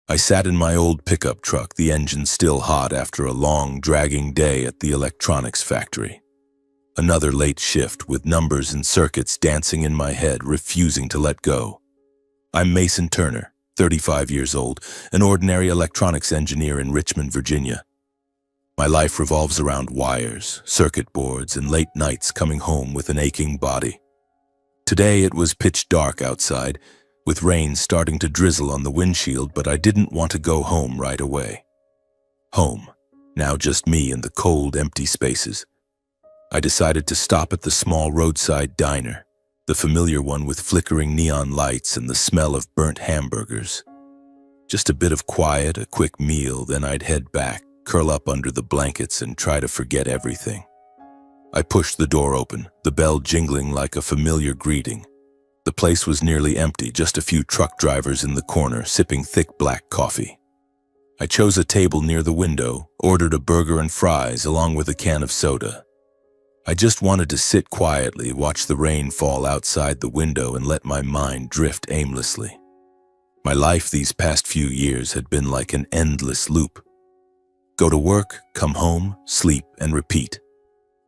I sat in my old pickup truck, the engine still hot after a long, dragging day at the electronics factory. Another late shift with numbers and circuits dancing in my head, refusing to let go. I'm Mason Turner, 35 years old, an ordinary electronics engineer in Richmond, Virginia. My life revolves around wires, circuit boards, and late nights coming home with an aching body. Today it was pitch dark outside, with rain starting to drizzle on the windshield, but I didn't want to go home right away. Home, now just me and the cold, empty spaces. I decided to stop at the small roadside diner, the familiar one with flickering neon lights and the smell of burnt hamburgers. Just a bit of quiet, a quick meal, then I'd head back, curl up under the blankets and try to forget everything. I pushed the door open, the bell jingling like a familiar greeting. The place was nearly empty, just a few truck drivers in the corner sipping thick black coffee. I chose a table near the window, ordered a burger and fries along with a can of soda. I just wanted to sit quietly, watch the rain fall outside the window and let my mind drift aimlessly. My life these past few years had been like an endless loop. Go to work, come home, sleep, and repeat.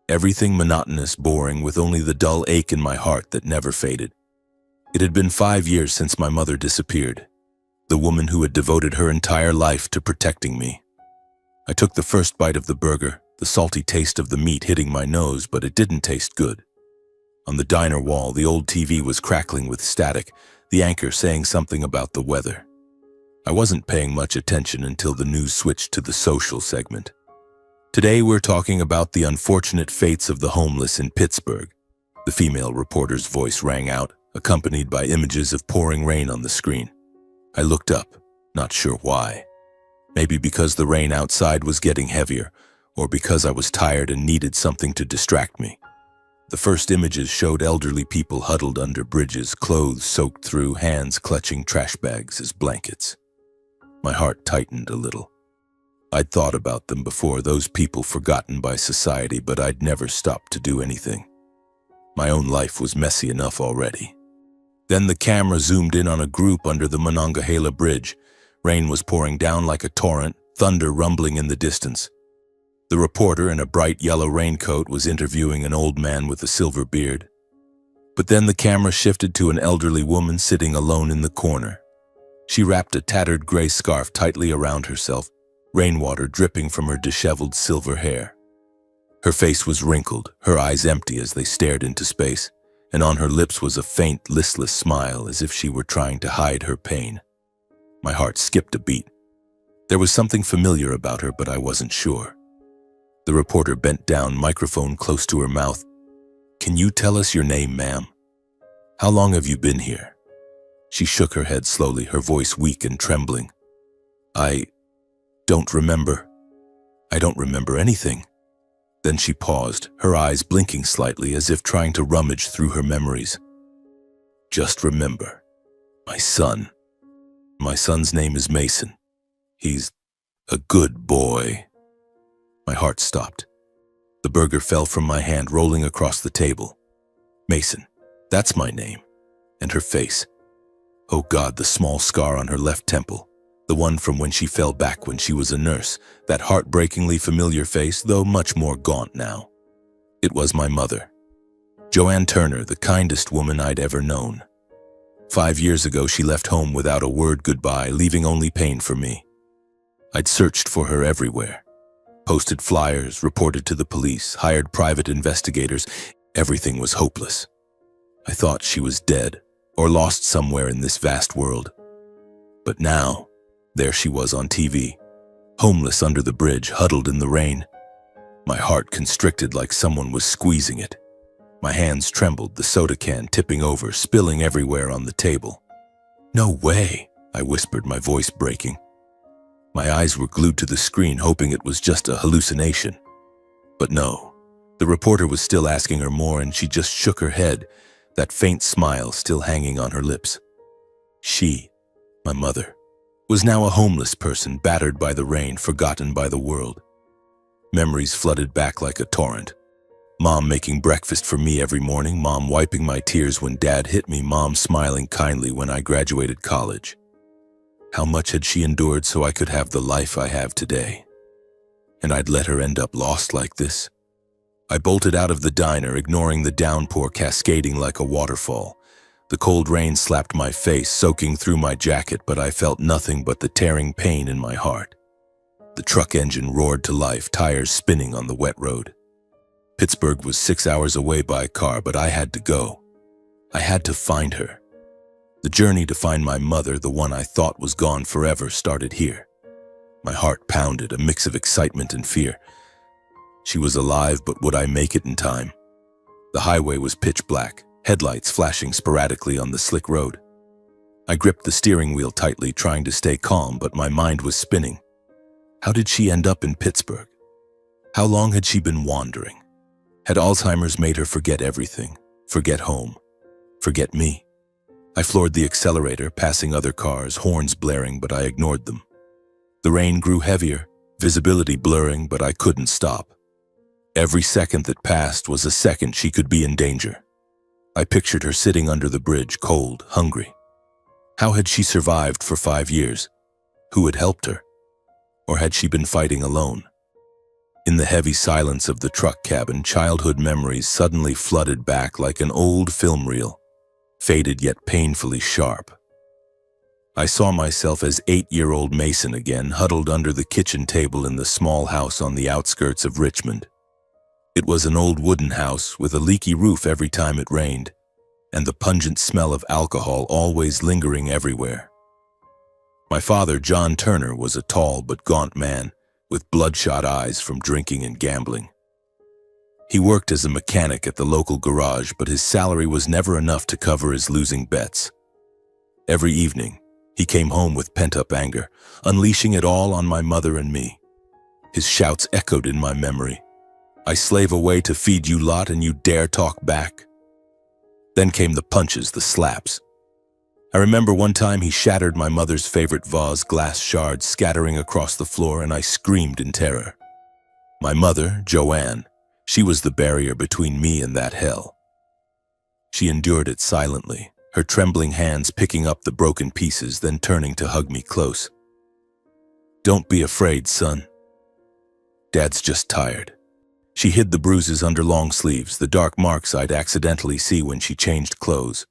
Everything monotonous, boring, with only the dull ache in my heart that never faded. It had been 5 years since my mother disappeared, the woman who had devoted her entire life to protecting me. I took the first bite of the burger, the salty taste of the meat hitting my nose, but it didn't taste good. On the diner wall, the old TV was crackling with static, the anchor saying something about the weather. I wasn't paying much attention until the news switched to the social segment. Today we're talking about the unfortunate fates of the homeless in Pittsburgh. The female reporter's voice rang out, accompanied by images of pouring rain on the screen. I looked up, not sure why. Maybe because the rain outside was getting heavier, or because I was tired and needed something to distract me. The first images showed elderly people huddled under bridges, clothes soaked through, hands clutching trash bags as blankets. My heart tightened a little. I'd thought about them before, those people forgotten by society, but I'd never stopped to do anything. My own life was messy enough already. Then the camera zoomed in on a group under the Monongahela Bridge. Rain was pouring down like a torrent, thunder rumbling in the distance. The reporter in a bright yellow raincoat was interviewing an old man with a silver beard. But then the camera shifted to an elderly woman sitting alone in the corner. She wrapped a tattered gray scarf tightly around herself, rainwater dripping from her disheveled silver hair. Her face was wrinkled, her eyes empty as they stared into space, and on her lips was a faint, listless smile as if she were trying to hide her pain. My heart skipped a beat. There was something familiar about her, but I wasn't sure. The reporter bent down, microphone close to her mouth. "Can you tell us your name, ma'am? How long have you been here?" She shook her head slowly, her voice weak and trembling. I don't remember. I don't remember anything." Then she paused, her eyes blinking slightly as if trying to rummage through her memories. "Just remember, my son. My son's name is Mason. He's a good boy." My heart stopped. The burger fell from my hand, rolling across the table. Mason, that's my name. And her face. Oh God, the small scar on her left temple. The one from when she fell back when she was a nurse. That heartbreakingly familiar face, though much more gaunt now. It was my mother. Joanne Turner, the kindest woman I'd ever known. 5 years ago, she left home without a word goodbye, leaving only pain for me. I'd searched for her everywhere. Posted flyers, reported to the police, hired private investigators. Everything was hopeless. I thought she was dead, or lost somewhere in this vast world. But now, there she was on TV, homeless under the bridge, huddled in the rain. My heart constricted like someone was squeezing it. My hands trembled, the soda can tipping over, spilling everywhere on the table. "No way," I whispered, my voice breaking. My eyes were glued to the screen, hoping it was just a hallucination. But no, the reporter was still asking her more, and she just shook her head, that faint smile still hanging on her lips. She, my mother, was now a homeless person, battered by the rain, forgotten by the world. Memories flooded back like a torrent. Mom making breakfast for me every morning, Mom wiping my tears when Dad hit me, Mom smiling kindly when I graduated college. How much had she endured so I could have the life I have today? And I'd let her end up lost like this? I bolted out of the diner, ignoring the downpour cascading like a waterfall. The cold rain slapped my face, soaking through my jacket, but I felt nothing but the tearing pain in my heart. The truck engine roared to life, tires spinning on the wet road. Pittsburgh was 6 hours away by car, but I had to go. I had to find her. The journey to find my mother, the one I thought was gone forever, started here. My heart pounded, a mix of excitement and fear. She was alive, but would I make it in time? The highway was pitch black, headlights flashing sporadically on the slick road. I gripped the steering wheel tightly, trying to stay calm, but my mind was spinning. How did she end up in Pittsburgh? How long had she been wandering? Had Alzheimer's made her forget everything? Forget home? Forget me? I floored the accelerator, passing other cars, horns blaring, but I ignored them. The rain grew heavier, visibility blurring, but I couldn't stop. Every second that passed was a second she could be in danger. I pictured her sitting under the bridge, cold, hungry. How had she survived for 5 years? Who had helped her? Or had she been fighting alone? In the heavy silence of the truck cabin, childhood memories suddenly flooded back like an old film reel, faded yet painfully sharp. I saw myself as 8-year-old Mason again, huddled under the kitchen table in the small house on the outskirts of Richmond. It was an old wooden house with a leaky roof every time it rained, and the pungent smell of alcohol always lingering everywhere. My father, John Turner, was a tall but gaunt man with bloodshot eyes from drinking and gambling. He worked as a mechanic at the local garage, but his salary was never enough to cover his losing bets. Every evening, he came home with pent-up anger, unleashing it all on my mother and me. His shouts echoed in my memory. "I slave away to feed you lot, and you dare talk back." Then came the punches, the slaps. I remember one time he shattered my mother's favorite vase, glass shards scattering across the floor, and I screamed in terror. My mother, Joanne, she was the barrier between me and that hell. She endured it silently, her trembling hands picking up the broken pieces, then turning to hug me close. "Don't be afraid, son. Dad's just tired." She hid the bruises under long sleeves, the dark marks I'd accidentally see when she changed clothes.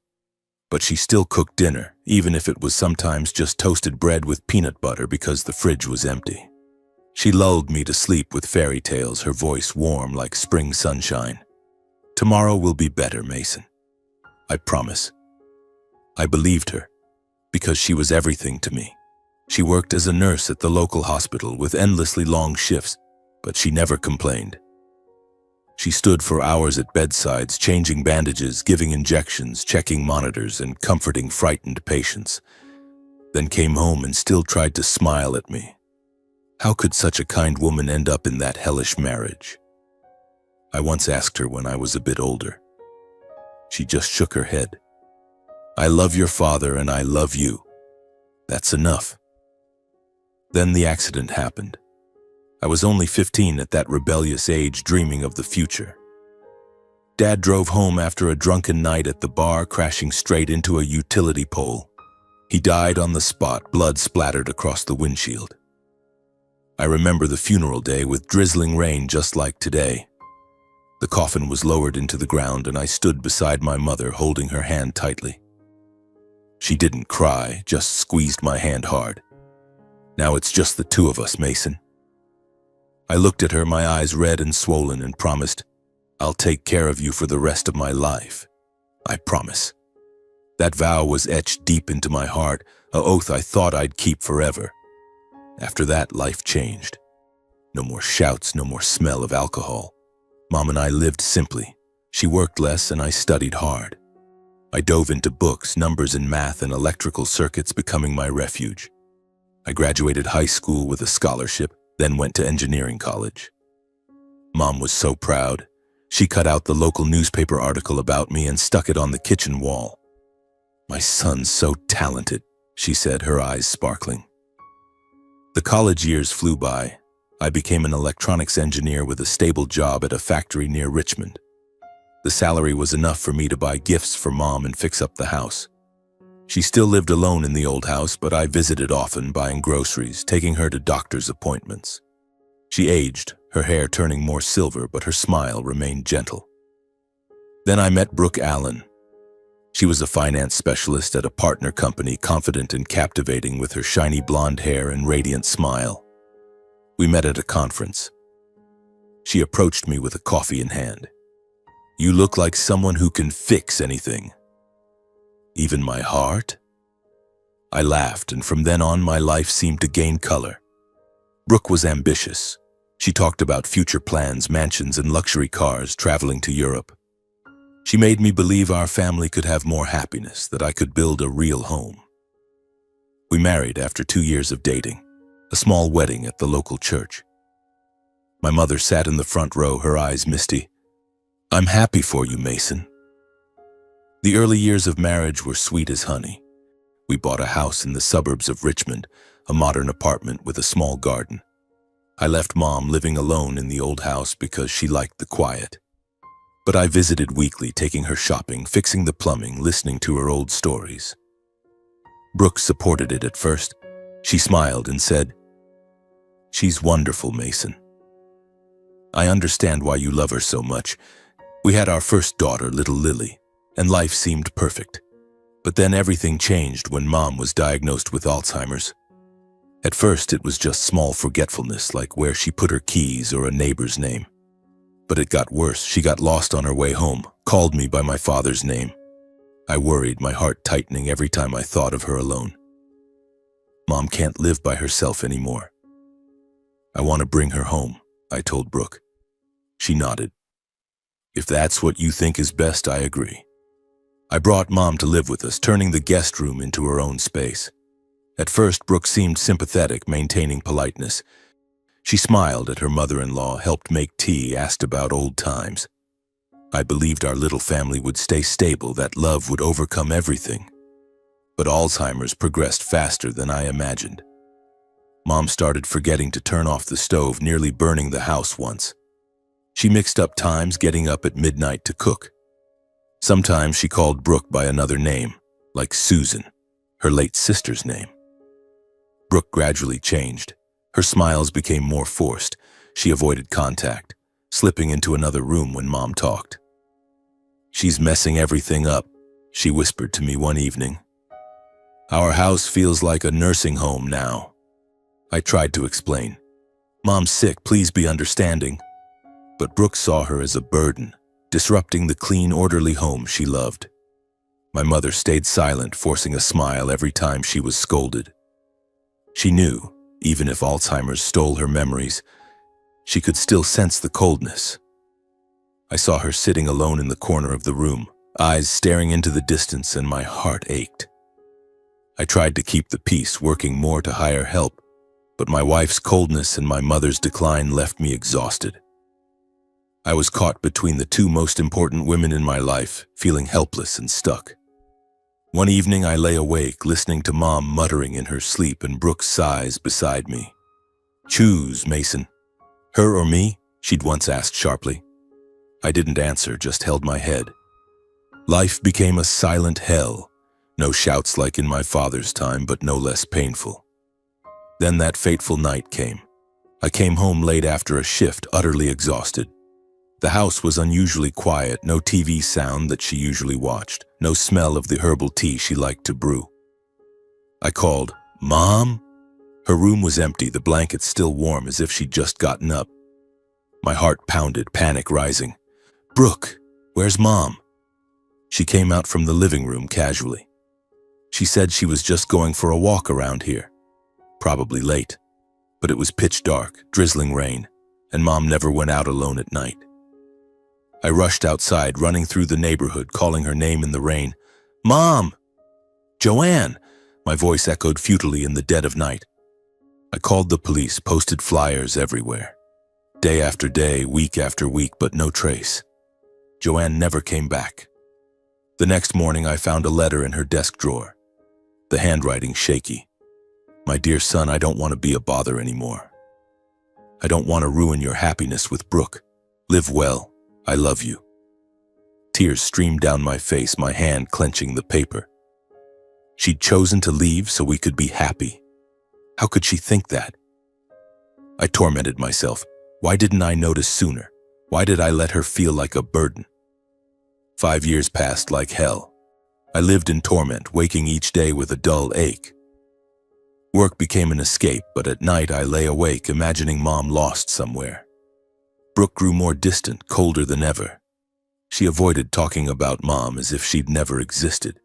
But she still cooked dinner, even if it was sometimes just toasted bread with peanut butter because the fridge was empty. She lulled me to sleep with fairy tales, her voice warm like spring sunshine. "Tomorrow will be better, Mason. I promise." I believed her, because she was everything to me. She worked as a nurse at the local hospital with endlessly long shifts, but she never complained. She stood for hours at bedsides, changing bandages, giving injections, checking monitors, and comforting frightened patients. Then came home and still tried to smile at me. How could such a kind woman end up in that hellish marriage? I once asked her when I was a bit older. She just shook her head. "I love your father and I love you. That's enough." Then the accident happened. I was only 15 at that rebellious age, dreaming of the future. Dad drove home after a drunken night at the bar, crashing straight into a utility pole. He died on the spot, blood splattered across the windshield. I remember the funeral day with drizzling rain just like today. The coffin was lowered into the ground and I stood beside my mother, holding her hand tightly. She didn't cry, just squeezed my hand hard. "Now it's just the two of us, Mason." I looked at her, my eyes red and swollen, and promised, "I'll take care of you for the rest of my life. I promise." That vow was etched deep into my heart, an oath I thought I'd keep forever. After that, life changed. No more shouts, no more smell of alcohol. Mom and I lived simply. She worked less and I studied hard. I dove into books, numbers and math, and electrical circuits, becoming my refuge. I graduated high school with a scholarship, then went to engineering college. Mom was so proud. She cut out the local newspaper article about me and stuck it on the kitchen wall. "My son's so talented," she said, her eyes sparkling. The college years flew by. I became an electronics engineer with a stable job at a factory near Richmond. The salary was enough for me to buy gifts for Mom and fix up the house. She still lived alone in the old house, but I visited often, buying groceries, taking her to doctor's appointments. She aged, her hair turning more silver, but her smile remained gentle. Then I met Brooke Allen. She was a finance specialist at a partner company, confident and captivating with her shiny blonde hair and radiant smile. We met at a conference. She approached me with a coffee in hand. "You look like someone who can fix anything." "Even my heart?" I laughed, and from then on my life seemed to gain color. Brooke was ambitious. She talked about future plans, mansions and luxury cars, traveling to Europe. She made me believe our family could have more happiness, that I could build a real home. We married after 2 years of dating, a small wedding at the local church. My mother sat in the front row, her eyes misty. "I'm happy for you, Mason." The early years of marriage were sweet as honey. We bought a house in the suburbs of Richmond, a modern apartment with a small garden. I left Mom living alone in the old house because she liked the quiet. But I visited weekly, taking her shopping, fixing the plumbing, listening to her old stories. Brooke supported it at first. She smiled and said, "She's wonderful, Mason. I understand why you love her so much. We had our first daughter, little Lily, and life seemed perfect. But then everything changed when Mom was diagnosed with Alzheimer's. At first, it was just small forgetfulness, like where she put her keys or a neighbor's name. But it got worse. She got lost on her way home, called me by my father's name. I worried, my heart tightening every time I thought of her alone. Mom can't live by herself anymore. I want to bring her home," I told Brooke. She nodded. "If that's what you think is best, I agree." I brought Mom to live with us, turning the guest room into her own space. At first, Brooke seemed sympathetic, maintaining politeness. She smiled at her mother-in-law, helped make tea, asked about old times. I believed our little family would stay stable, that love would overcome everything. But Alzheimer's progressed faster than I imagined. Mom started forgetting to turn off the stove, nearly burning the house once. She mixed up times, getting up at midnight to cook. Sometimes she called Brooke by another name, like Susan, her late sister's name. Brooke gradually changed. Her smiles became more forced. She avoided contact, slipping into another room when Mom talked. "She's messing everything up," she whispered to me one evening. "Our house feels like a nursing home now." I tried to explain. "Mom's sick, please be understanding." But Brooke saw her as a burden, disrupting the clean, orderly home she loved. My mother stayed silent, forcing a smile every time she was scolded. She knew, even if Alzheimer's stole her memories, she could still sense the coldness. I saw her sitting alone in the corner of the room, eyes staring into the distance, and my heart ached. I tried to keep the peace, working more to hire help, but my wife's coldness and my mother's decline left me exhausted. I was caught between the two most important women in my life, feeling helpless and stuck. One evening I lay awake, listening to Mom muttering in her sleep and Brooke's sighs beside me. "Choose, Mason. Her or me?" she'd once asked sharply. I didn't answer, just held my head. Life became a silent hell, no shouts like in my father's time, but no less painful. Then that fateful night came. I came home late after a shift, utterly exhausted. The house was unusually quiet, no TV sound that she usually watched, no smell of the herbal tea she liked to brew. I called, "Mom?" Her room was empty, the blankets still warm, as if she'd just gotten up. My heart pounded, panic rising. "Brooke, where's Mom?" She came out from the living room casually. She said she was just going for a walk around here. Probably late, but it was pitch dark, drizzling rain, and Mom never went out alone at night. I rushed outside, running through the neighborhood, calling her name in the rain. "Mom! Joanne!" My voice echoed futilely in the dead of night. I called the police, posted flyers everywhere. Day after day, week after week, but no trace. Joanne never came back. The next morning, I found a letter in her desk drawer, the handwriting shaky. "My dear son, I don't want to be a bother anymore. I don't want to ruin your happiness with Brooke. Live well. I love you." Tears streamed down my face, my hand clenching the paper. She'd chosen to leave so we could be happy. How could she think that? I tormented myself. Why didn't I notice sooner? Why did I let her feel like a burden? 5 years passed like hell. I lived in torment, waking each day with a dull ache. Work became an escape, but at night I lay awake, imagining Mom lost somewhere. Brooke grew more distant, colder than ever. She avoided talking about Mom as if she'd never existed.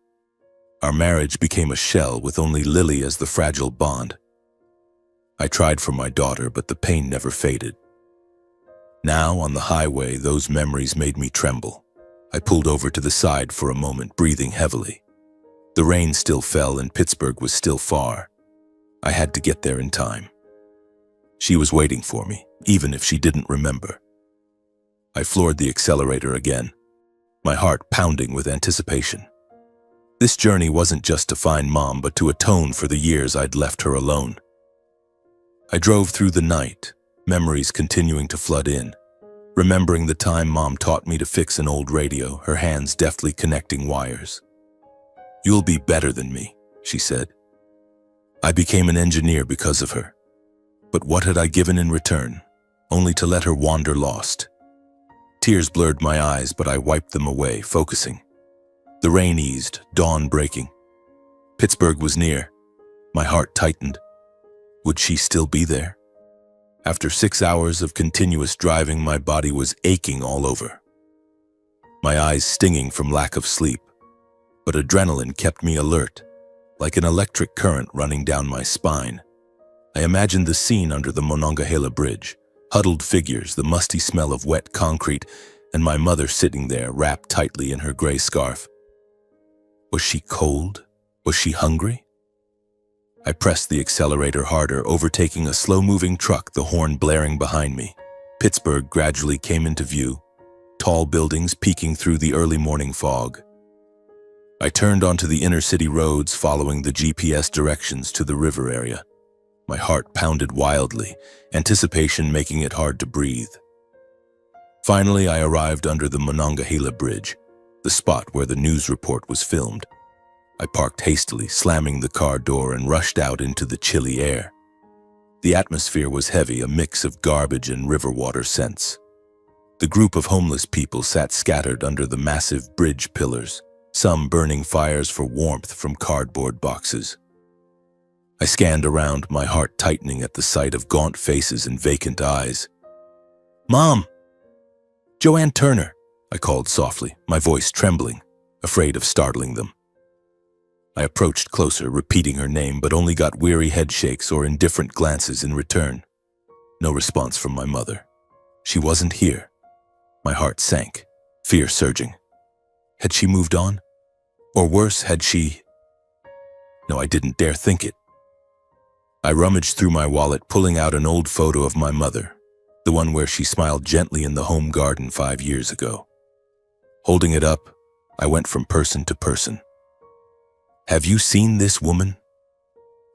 Our marriage became a shell with only Lily as the fragile bond. I tried for my daughter, but the pain never faded. Now, on the highway, those memories made me tremble. I pulled over to the side for a moment, breathing heavily. The rain still fell and Pittsburgh was still far. I had to get there in time. She was waiting for me, even if she didn't remember. I floored the accelerator again, my heart pounding with anticipation. This journey wasn't just to find Mom, but to atone for the years I'd left her alone. I drove through the night, memories continuing to flood in, remembering the time Mom taught me to fix an old radio, her hands deftly connecting wires. "You'll be better than me," she said. I became an engineer because of her. But what had I given in return, only to let her wander lost? Tears blurred my eyes, but I wiped them away, focusing. The rain eased, dawn breaking. Pittsburgh was near. My heart tightened. Would she still be there? After 6 hours of continuous driving, my body was aching all over. My eyes stinging from lack of sleep, but adrenaline kept me alert, like an electric current running down my spine. I imagined the scene under the Monongahela Bridge, huddled figures, the musty smell of wet concrete, and my mother sitting there, wrapped tightly in her gray scarf. Was she cold? Was she hungry? I pressed the accelerator harder, overtaking a slow-moving truck, the horn blaring behind me. Pittsburgh gradually came into view, tall buildings peeking through the early morning fog. I turned onto the inner-city roads, following the GPS directions to the river area. My heart pounded wildly, anticipation making it hard to breathe. Finally, I arrived under the Monongahela Bridge, the spot where the news report was filmed. I parked hastily, slamming the car door, and rushed out into the chilly air. The atmosphere was heavy, a mix of garbage and river water scents. The group of homeless people sat scattered under the massive bridge pillars, some burning fires for warmth from cardboard boxes. I scanned around, my heart tightening at the sight of gaunt faces and vacant eyes. "Mom! Joanne Turner!" I called softly, my voice trembling, afraid of startling them. I approached closer, repeating her name, but only got weary headshakes or indifferent glances in return. No response from my mother. She wasn't here. My heart sank, fear surging. Had she moved on? Or worse, had she... No, I didn't dare think it. I rummaged through my wallet, pulling out an old photo of my mother, the one where she smiled gently in the home garden 5 years ago. Holding it up, I went from person to person. "Have you seen this woman?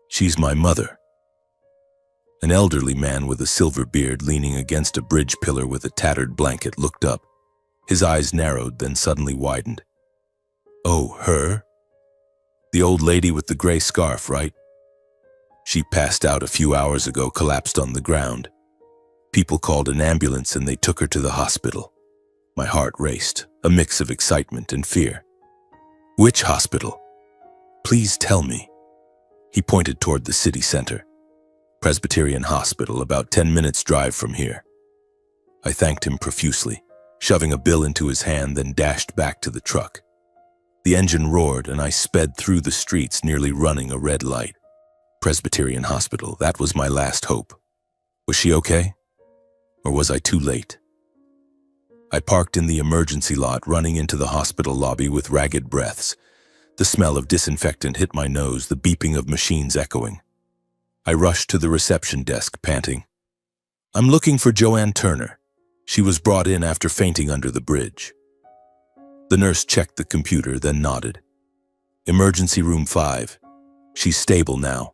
She's my mother." An elderly man with a silver beard leaning against a bridge pillar with a tattered blanket looked up. His eyes narrowed, then suddenly widened. "Oh, her? The old lady with the gray scarf, right? She passed out a few hours ago, collapsed on the ground. People called an ambulance and they took her to the hospital." My heart raced, a mix of excitement and fear. "Which hospital? Please tell me." He pointed toward the city center. "Presbyterian Hospital, about 10 minutes' drive from here." I thanked him profusely, shoving a bill into his hand, then dashed back to the truck. The engine roared and I sped through the streets, nearly running a red light. Presbyterian Hospital, that was my last hope. Was she okay? Or was I too late? I parked in the emergency lot, running into the hospital lobby with ragged breaths. The smell of disinfectant hit my nose, the beeping of machines echoing. I rushed to the reception desk, panting. "I'm looking for Joanne Turner. She was brought in after fainting under the bridge." The nurse checked the computer, then nodded. "Emergency room 5. She's stable now."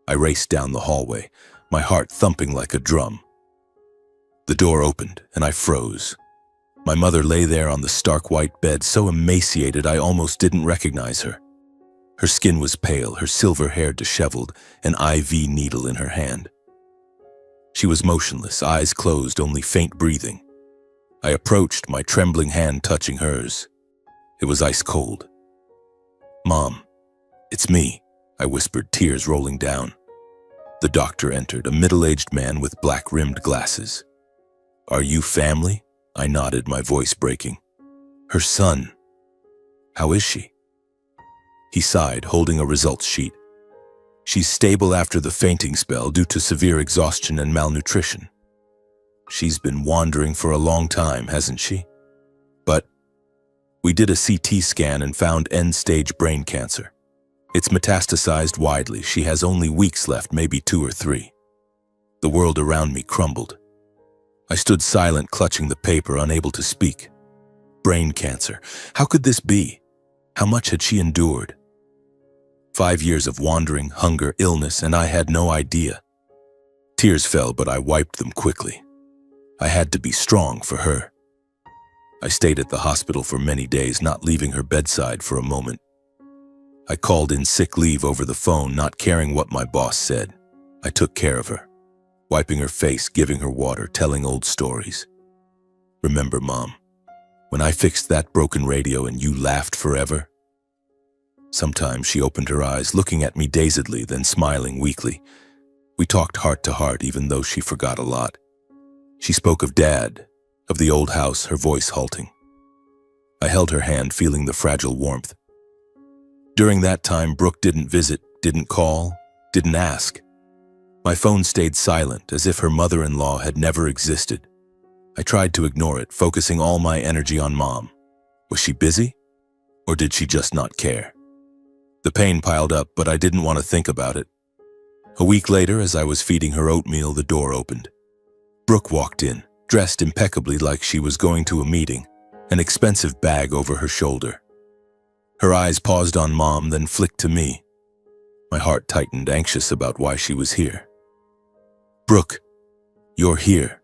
I raced down the hallway, my heart thumping like a drum. The door opened, and I froze. My mother lay there on the stark white bed, so emaciated I almost didn't recognize her. Her skin was pale, her silver hair disheveled, an IV needle in her hand. She was motionless, eyes closed, only faint breathing. I approached, my trembling hand touching hers. It was ice cold. "Mom, it's me," I whispered, tears rolling down. The doctor entered, a middle-aged man with black-rimmed glasses. "Are you family?" I nodded, my voice breaking. "Her son. How is she?" He sighed, holding a results sheet. "She's stable after the fainting spell due to severe exhaustion and malnutrition. She's been wandering for a long time, hasn't she? But we did a CT scan and found end-stage brain cancer. It's metastasized widely. She has only weeks left, maybe 2 or 3. The world around me crumbled. I stood silent, clutching the paper, unable to speak. Brain cancer. How could this be? How much had she endured? 5 years of wandering, hunger, illness, and I had no idea. Tears fell, but I wiped them quickly. I had to be strong for her. I stayed at the hospital for many days, not leaving her bedside for a moment. I called in sick leave over the phone, not caring what my boss said. I took care of her, wiping her face, giving her water, telling old stories. "Remember, Mom, when I fixed that broken radio and you laughed forever?" Sometimes she opened her eyes, looking at me dazedly, then smiling weakly. We talked heart to heart, even though she forgot a lot. She spoke of Dad, of the old house, her voice halting. I held her hand, feeling the fragile warmth. During that time, Brooke didn't visit, didn't call, didn't ask. My phone stayed silent, as if her mother-in-law had never existed. I tried to ignore it, focusing all my energy on Mom. Was she busy? Or did she just not care? The pain piled up, but I didn't want to think about it. A week later, as I was feeding her oatmeal, the door opened. Brooke walked in, dressed impeccably like she was going to a meeting, an expensive bag over her shoulder. Her eyes paused on Mom, then flicked to me. My heart tightened, anxious about why she was here. "Brooke, you're here."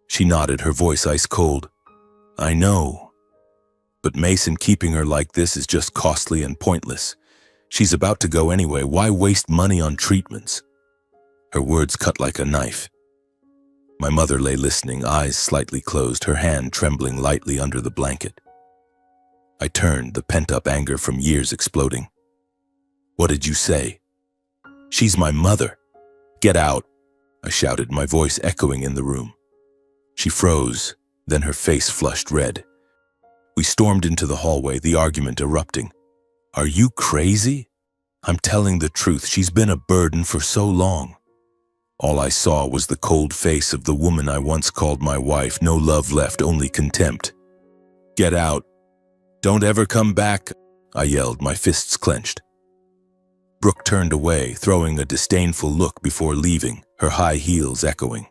She nodded, her voice ice cold. "I know. But Mason, keeping her like this is just costly and pointless. She's about to go anyway. Why waste money on treatments?" Her words cut like a knife. My mother lay listening, eyes slightly closed, her hand trembling lightly under the blanket. I turned, the pent-up anger from years exploding. "What did you say?" "She's my mother. Get out," I shouted, my voice echoing in the room. She froze, then her face flushed red. We stormed into the hallway, the argument erupting. "Are you crazy? I'm telling the truth. She's been a burden for so long." All I saw was the cold face of the woman I once called my wife, no love left, only contempt. "Get out. Don't ever come back," I yelled, my fists clenched. Brooke turned away, throwing a disdainful look before leaving, her high heels echoing.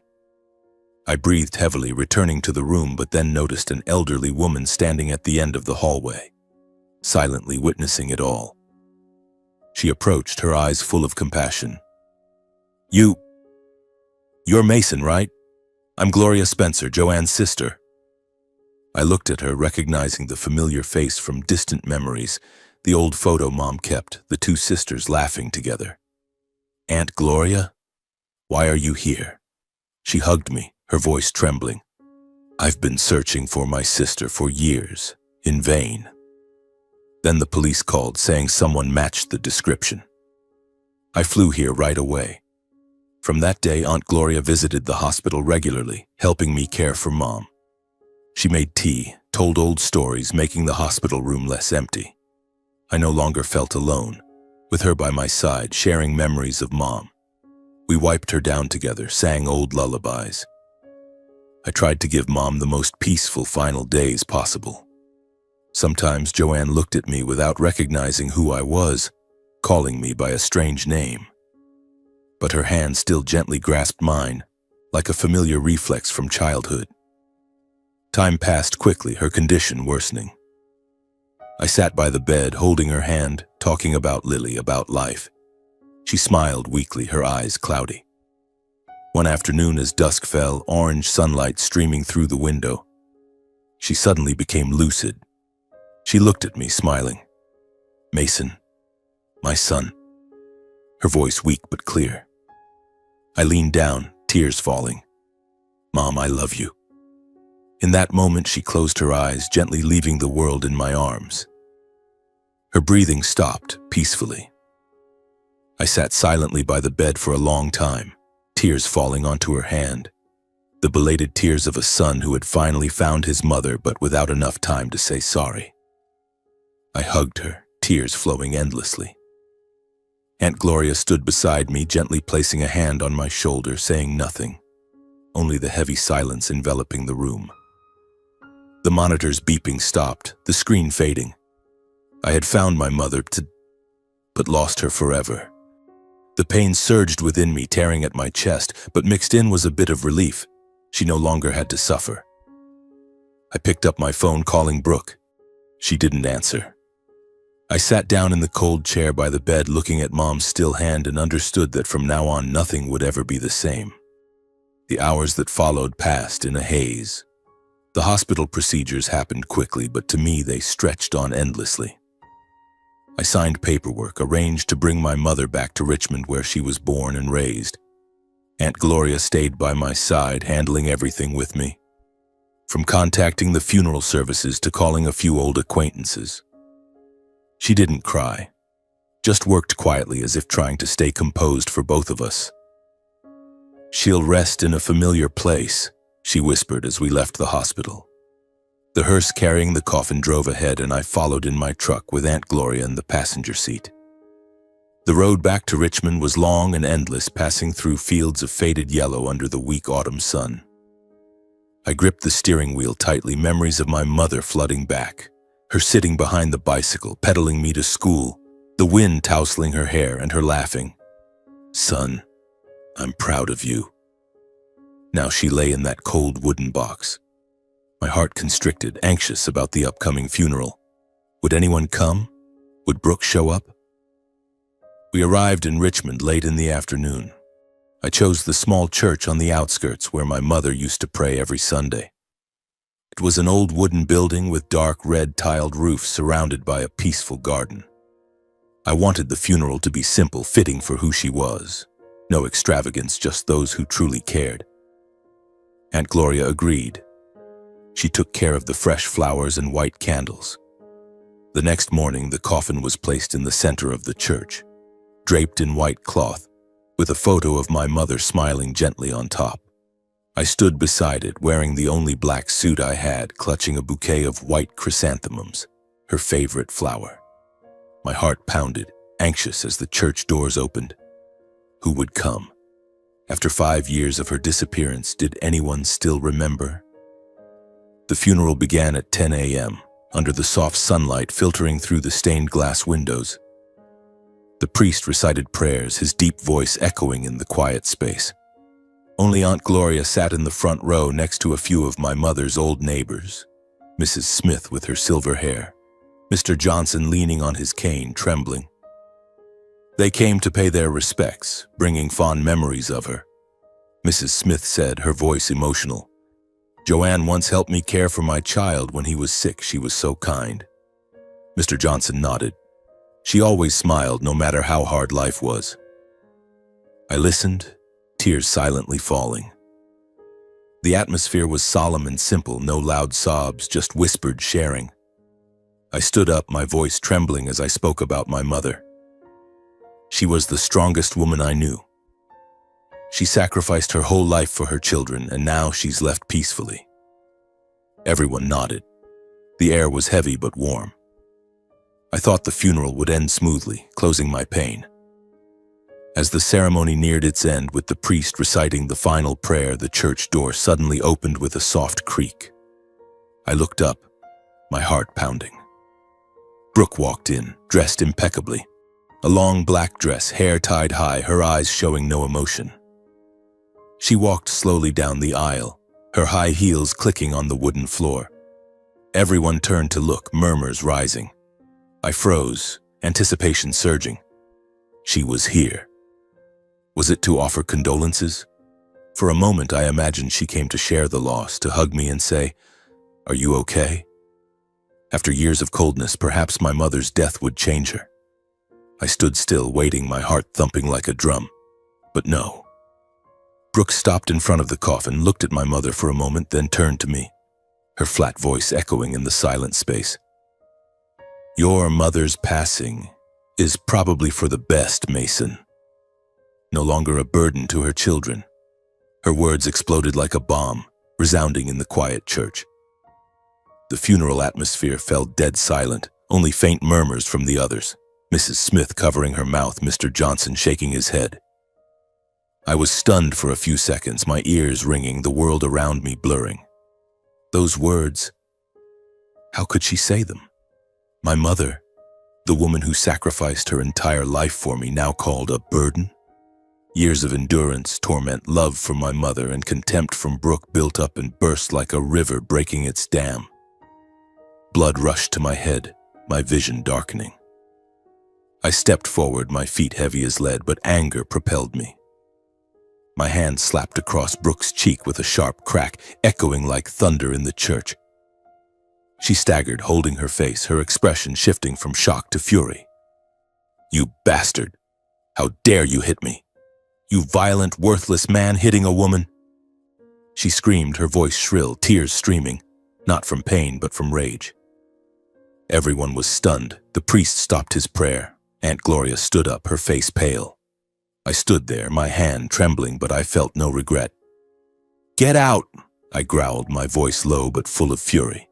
I breathed heavily, returning to the room, but then noticed an elderly woman standing at the end of the hallway, silently witnessing it all. She approached, her eyes full of compassion. You're Mason, right? I'm Gloria Spencer, Joanne's sister." I looked at her, recognizing the familiar face from distant memories, the old photo Mom kept, the 2 sisters laughing together. "Aunt Gloria, why are you here?" She hugged me, her voice trembling. "I've been searching for my sister for years, in vain." Then the police called, saying someone matched the description. I flew here right away. From that day, Aunt Gloria visited the hospital regularly, helping me care for Mom. She made tea, told old stories, making the hospital room less empty. I no longer felt alone, with her by my side, sharing memories of Mom. We wiped her down together, sang old lullabies. I tried to give Mom the most peaceful final days possible. Sometimes Joanne looked at me without recognizing who I was, calling me by a strange name. But her hand still gently grasped mine, like a familiar reflex from childhood. Time passed quickly, her condition worsening. I sat by the bed, holding her hand, talking about Lily, about life. She smiled weakly, her eyes cloudy. One afternoon, as dusk fell, orange sunlight streaming through the window, she suddenly became lucid. She looked at me, smiling. "Mason, My son. Her voice weak but clear. I leaned down, tears falling. Mom, I love you. In that moment, she closed her eyes, gently leaving the world in my arms. Her breathing stopped peacefully. I sat silently by the bed for a long time, tears falling onto her hand. The belated tears of a son who had finally found his mother but without enough time to say sorry. I hugged her, tears flowing endlessly. Aunt Gloria stood beside me, gently placing a hand on my shoulder, saying nothing, only the heavy silence enveloping the room. The monitor's beeping stopped, the screen fading. I had found my mother, but lost her forever. The pain surged within me, tearing at my chest, but mixed in was a bit of relief. She no longer had to suffer. I picked up my phone, calling Brooke. She didn't answer. I sat down in the cold chair by the bed, looking at Mom's still hand, and understood that from now on nothing would ever be the same. The hours that followed passed in a haze. The hospital procedures happened quickly, but to me they stretched on endlessly. I signed paperwork, arranged to bring my mother back to Richmond where she was born and raised. Aunt Gloria stayed by my side, handling everything with me, from contacting the funeral services to calling a few old acquaintances. She didn't cry, just worked quietly as if trying to stay composed for both of us. "She'll rest in a familiar place," she whispered as we left the hospital. The hearse carrying the coffin drove ahead, and I followed in my truck with Aunt Gloria in the passenger seat. The road back to Richmond was long and endless, passing through fields of faded yellow under the weak autumn sun. I gripped the steering wheel tightly, memories of my mother flooding back, her sitting behind the bicycle, pedaling me to school, the wind tousling her hair and her laughing. "Son, I'm proud of you." Now she lay in that cold wooden box. My heart constricted, anxious about the upcoming funeral. Would anyone come? Would Brooke show up? We arrived in Richmond late in the afternoon. I chose the small church on the outskirts where my mother used to pray every Sunday. It was an old wooden building with dark red tiled roofs surrounded by a peaceful garden. I wanted the funeral to be simple, fitting for who she was. No extravagance, just those who truly cared. Aunt Gloria agreed. She took care of the fresh flowers and white candles. The next morning, the coffin was placed in the center of the church, draped in white cloth, with a photo of my mother smiling gently on top. I stood beside it, wearing the only black suit I had, clutching a bouquet of white chrysanthemums, her favorite flower. My heart pounded, anxious as the church doors opened. Who would come? After 5 years of her disappearance, did anyone still remember? The funeral began at 10 a.m., under the soft sunlight filtering through the stained glass windows. The priest recited prayers, his deep voice echoing in the quiet space. Only Aunt Gloria sat in the front row next to a few of my mother's old neighbors. Mrs. Smith with her silver hair, Mr. Johnson leaning on his cane, trembling. They came to pay their respects, bringing fond memories of her. Mrs. Smith said, her voice emotional, "Joanne once helped me care for my child when he was sick. She was so kind." Mr. Johnson nodded. She always smiled, no matter how hard life was. I listened, tears silently falling. The atmosphere was solemn and simple, no loud sobs, just whispered sharing. I stood up, my voice trembling as I spoke about my mother. She was the strongest woman I knew. She sacrificed her whole life for her children, and now she's left peacefully. Everyone nodded. The air was heavy but warm. I thought the funeral would end smoothly, closing my pain. As the ceremony neared its end, with the priest reciting the final prayer, the church door suddenly opened with a soft creak. I looked up, my heart pounding. Brooke walked in, dressed impeccably. A long black dress, hair tied high, her eyes showing no emotion. She walked slowly down the aisle, her high heels clicking on the wooden floor. Everyone turned to look, murmurs rising. I froze, anticipation surging. She was here. Was it to offer condolences? For a moment, I imagined she came to share the loss, to hug me and say, "Are you okay?" After years of coldness, perhaps my mother's death would change her. I stood still, waiting, my heart thumping like a drum. But no. Brooke stopped in front of the coffin, looked at my mother for a moment, then turned to me, her flat voice echoing in the silent space. "Your mother's passing is probably for the best, Mason. No longer a burden to her children." Her words exploded like a bomb, resounding in the quiet church. The funeral atmosphere fell dead silent, only faint murmurs from the others, Mrs. Smith covering her mouth, Mr. Johnson shaking his head. I was stunned for a few seconds, my ears ringing, the world around me blurring. Those words, how could she say them? My mother, the woman who sacrificed her entire life for me, now called a burden? Years of endurance, torment, love for my mother, and contempt from Brooke built up and burst like a river breaking its dam. Blood rushed to my head, my vision darkening. I stepped forward, my feet heavy as lead, but anger propelled me. My hand slapped across Brooke's cheek with a sharp crack, echoing like thunder in the church. She staggered, holding her face, her expression shifting from shock to fury. "You bastard! How dare you hit me? You violent, worthless man hitting a woman!" She screamed, her voice shrill, tears streaming, not from pain but from rage. Everyone was stunned. The priest stopped his prayer. Aunt Gloria stood up, her face pale. I stood there, my hand trembling, but I felt no regret. "Get out!" I growled, my voice low but full of fury.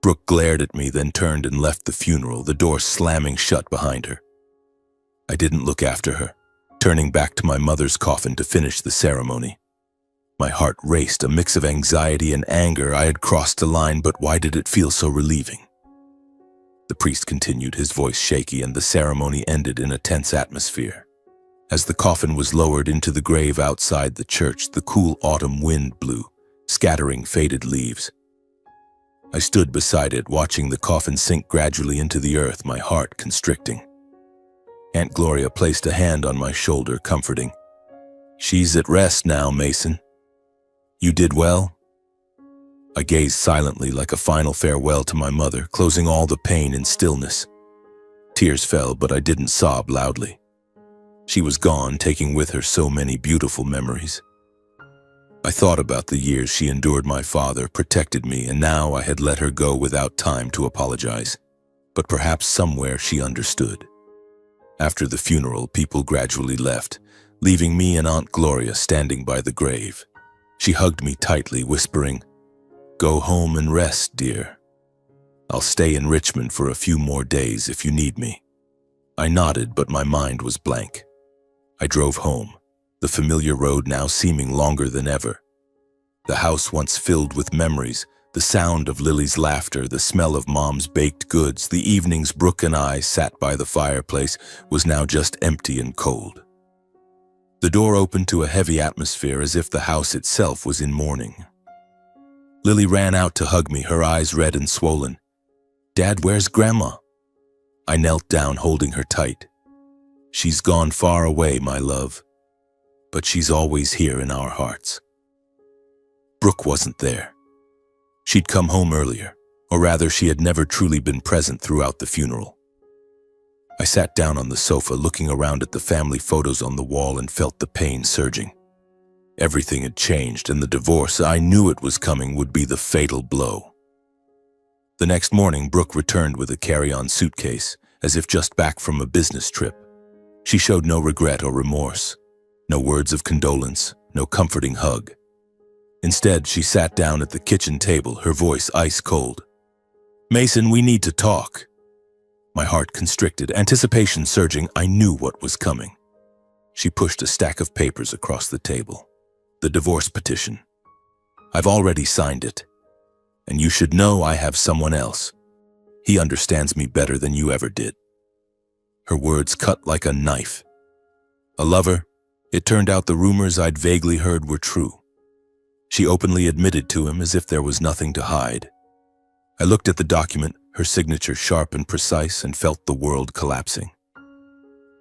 Brooke glared at me, then turned and left the funeral, the door slamming shut behind her. I didn't look after her, turning back to my mother's coffin to finish the ceremony. My heart raced, a mix of anxiety and anger. I had crossed a line, but why did it feel so relieving? The priest continued, his voice shaky, and the ceremony ended in a tense atmosphere. As the coffin was lowered into the grave outside the church, the cool autumn wind blew, scattering faded leaves. I stood beside it, watching the coffin sink gradually into the earth, my heart constricting. Aunt Gloria placed a hand on my shoulder, comforting. "She's at rest now, Mason. You did well." I gazed silently like a final farewell to my mother, closing all the pain in stillness. Tears fell, but I didn't sob loudly. She was gone, taking with her so many beautiful memories. I thought about the years she endured my father, protected me, and now I had let her go without time to apologize. But perhaps somewhere she understood. After the funeral, people gradually left, leaving me and Aunt Gloria standing by the grave. She hugged me tightly, whispering, "Go home and rest, dear. I'll stay in Richmond for a few more days if you need me." I nodded, but my mind was blank. I drove home, the familiar road now seeming longer than ever. The house once filled with memories, the sound of Lily's laughter, the smell of Mom's baked goods, the evenings Brooke and I sat by the fireplace, was now just empty and cold. The door opened to a heavy atmosphere, as if the house itself was in mourning. Lily ran out to hug me, her eyes red and swollen. "Dad, where's Grandma?" I knelt down, holding her tight. "She's gone far away, my love, but she's always here in our hearts." Brooke wasn't there. She'd come home earlier, or rather she had never truly been present throughout the funeral. I sat down on the sofa, looking around at the family photos on the wall, and felt the pain surging. Everything had changed, and the divorce, I knew it was coming, would be the fatal blow. The next morning, Brooke returned with a carry-on suitcase, as if just back from a business trip. She showed no regret or remorse, no words of condolence, no comforting hug. Instead, she sat down at the kitchen table, her voice ice cold. "Mason, we need to talk." My heart constricted, anticipation surging. I knew what was coming. She pushed a stack of papers across the table. "The divorce petition. I've already signed it. And you should know I have someone else. He understands me better than you ever did." Her words cut like a knife. A lover? It turned out the rumors I'd vaguely heard were true. She openly admitted to him as if there was nothing to hide. I looked at the document, her signature sharp and precise, and felt the world collapsing.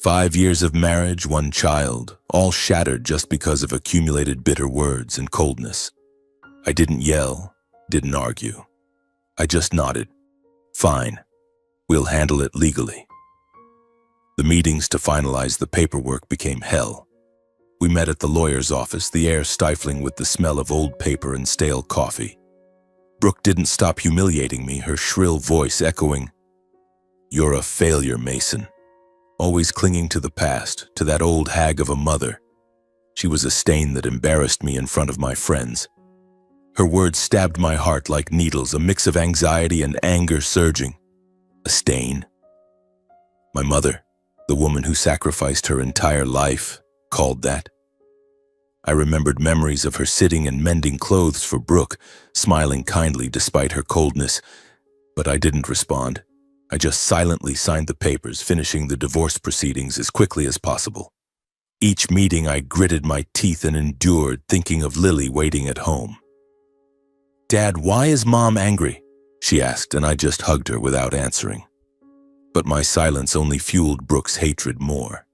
5 years of marriage, 1 child, all shattered just because of accumulated bitter words and coldness. I didn't yell, didn't argue. I just nodded. "Fine. We'll handle it legally." The meetings to finalize the paperwork became hell. We met at the lawyer's office, the air stifling with the smell of old paper and stale coffee. Brooke didn't stop humiliating me, her shrill voice echoing, "You're a failure, Mason." Always clinging to the past, to that old hag of a mother. She was a stain that embarrassed me in front of my friends. Her words stabbed my heart like needles, a mix of anxiety and anger surging. A stain? My mother, the woman who sacrificed her entire life, called that. I remembered memories of her sitting and mending clothes for Brooke, smiling kindly despite her coldness, but I didn't respond. I just silently signed the papers, finishing the divorce proceedings as quickly as possible. Each meeting I gritted my teeth and endured, thinking of Lily waiting at home. "Dad, why is Mom angry?" she asked, and I just hugged her without answering. But my silence only fueled Brooke's hatred more.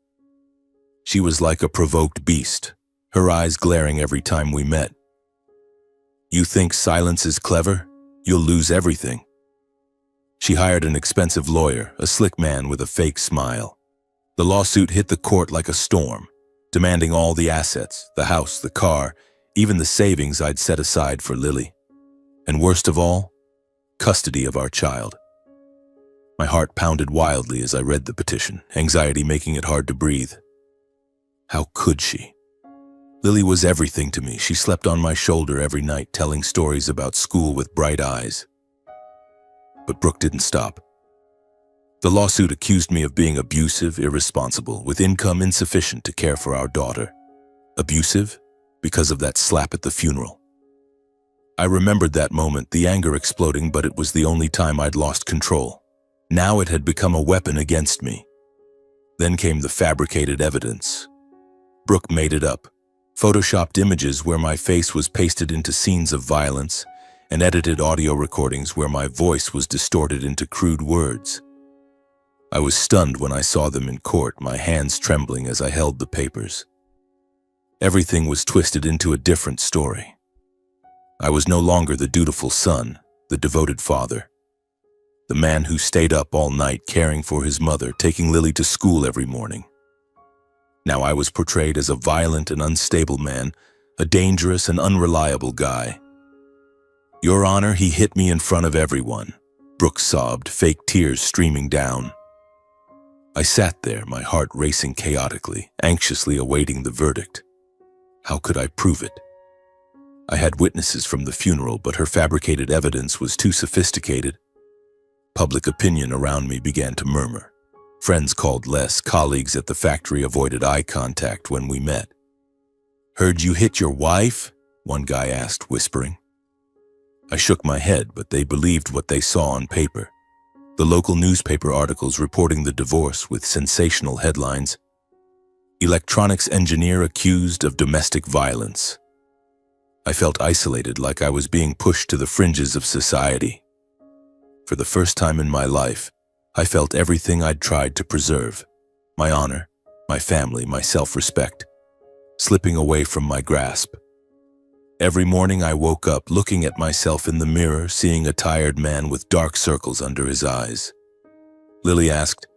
She was like a provoked beast, her eyes glaring every time we met. "You think silence is clever? You'll lose everything." She hired an expensive lawyer, a slick man with a fake smile. The lawsuit hit the court like a storm, demanding all the assets, the house, the car, even the savings I'd set aside for Lily. And worst of all, custody of our child. My heart pounded wildly as I read the petition, anxiety making it hard to breathe. How could she? Lily was everything to me. She slept on my shoulder every night, telling stories about school with bright eyes. But Brooke didn't stop. The lawsuit accused me of being abusive, irresponsible, with income insufficient to care for our daughter. Abusive? Because of that slap at the funeral. I remembered that moment, the anger exploding, but it was the only time I'd lost control. Now it had become a weapon against me. Then came the fabricated evidence. Brooke made it up. Photoshopped images where my face was pasted into scenes of violence, and edited audio recordings where my voice was distorted into crude words. I was stunned when I saw them in court, my hands trembling as I held the papers. Everything was twisted into a different story. I was no longer the dutiful son, the devoted father. The man who stayed up all night caring for his mother, taking Lily to school every morning. Now I was portrayed as a violent and unstable man, a dangerous and unreliable guy. "Your Honor, he hit me in front of everyone," Brooke sobbed, fake tears streaming down. I sat there, my heart racing chaotically, anxiously awaiting the verdict. How could I prove it? I had witnesses from the funeral, but her fabricated evidence was too sophisticated. Public opinion around me began to murmur. Friends called less, colleagues at the factory avoided eye contact when we met. "Heard you hit your wife?" one guy asked, whispering. I shook my head, but they believed what they saw on paper. The local newspaper articles reporting the divorce with sensational headlines. "Electronics engineer accused of domestic violence." I felt isolated, like I was being pushed to the fringes of society. For the first time in my life, I felt everything I'd tried to preserve. My honor, my family, my self-respect, slipping away from my grasp. Every morning I woke up looking at myself in the mirror, seeing a tired man with dark circles under his eyes. Lily asked,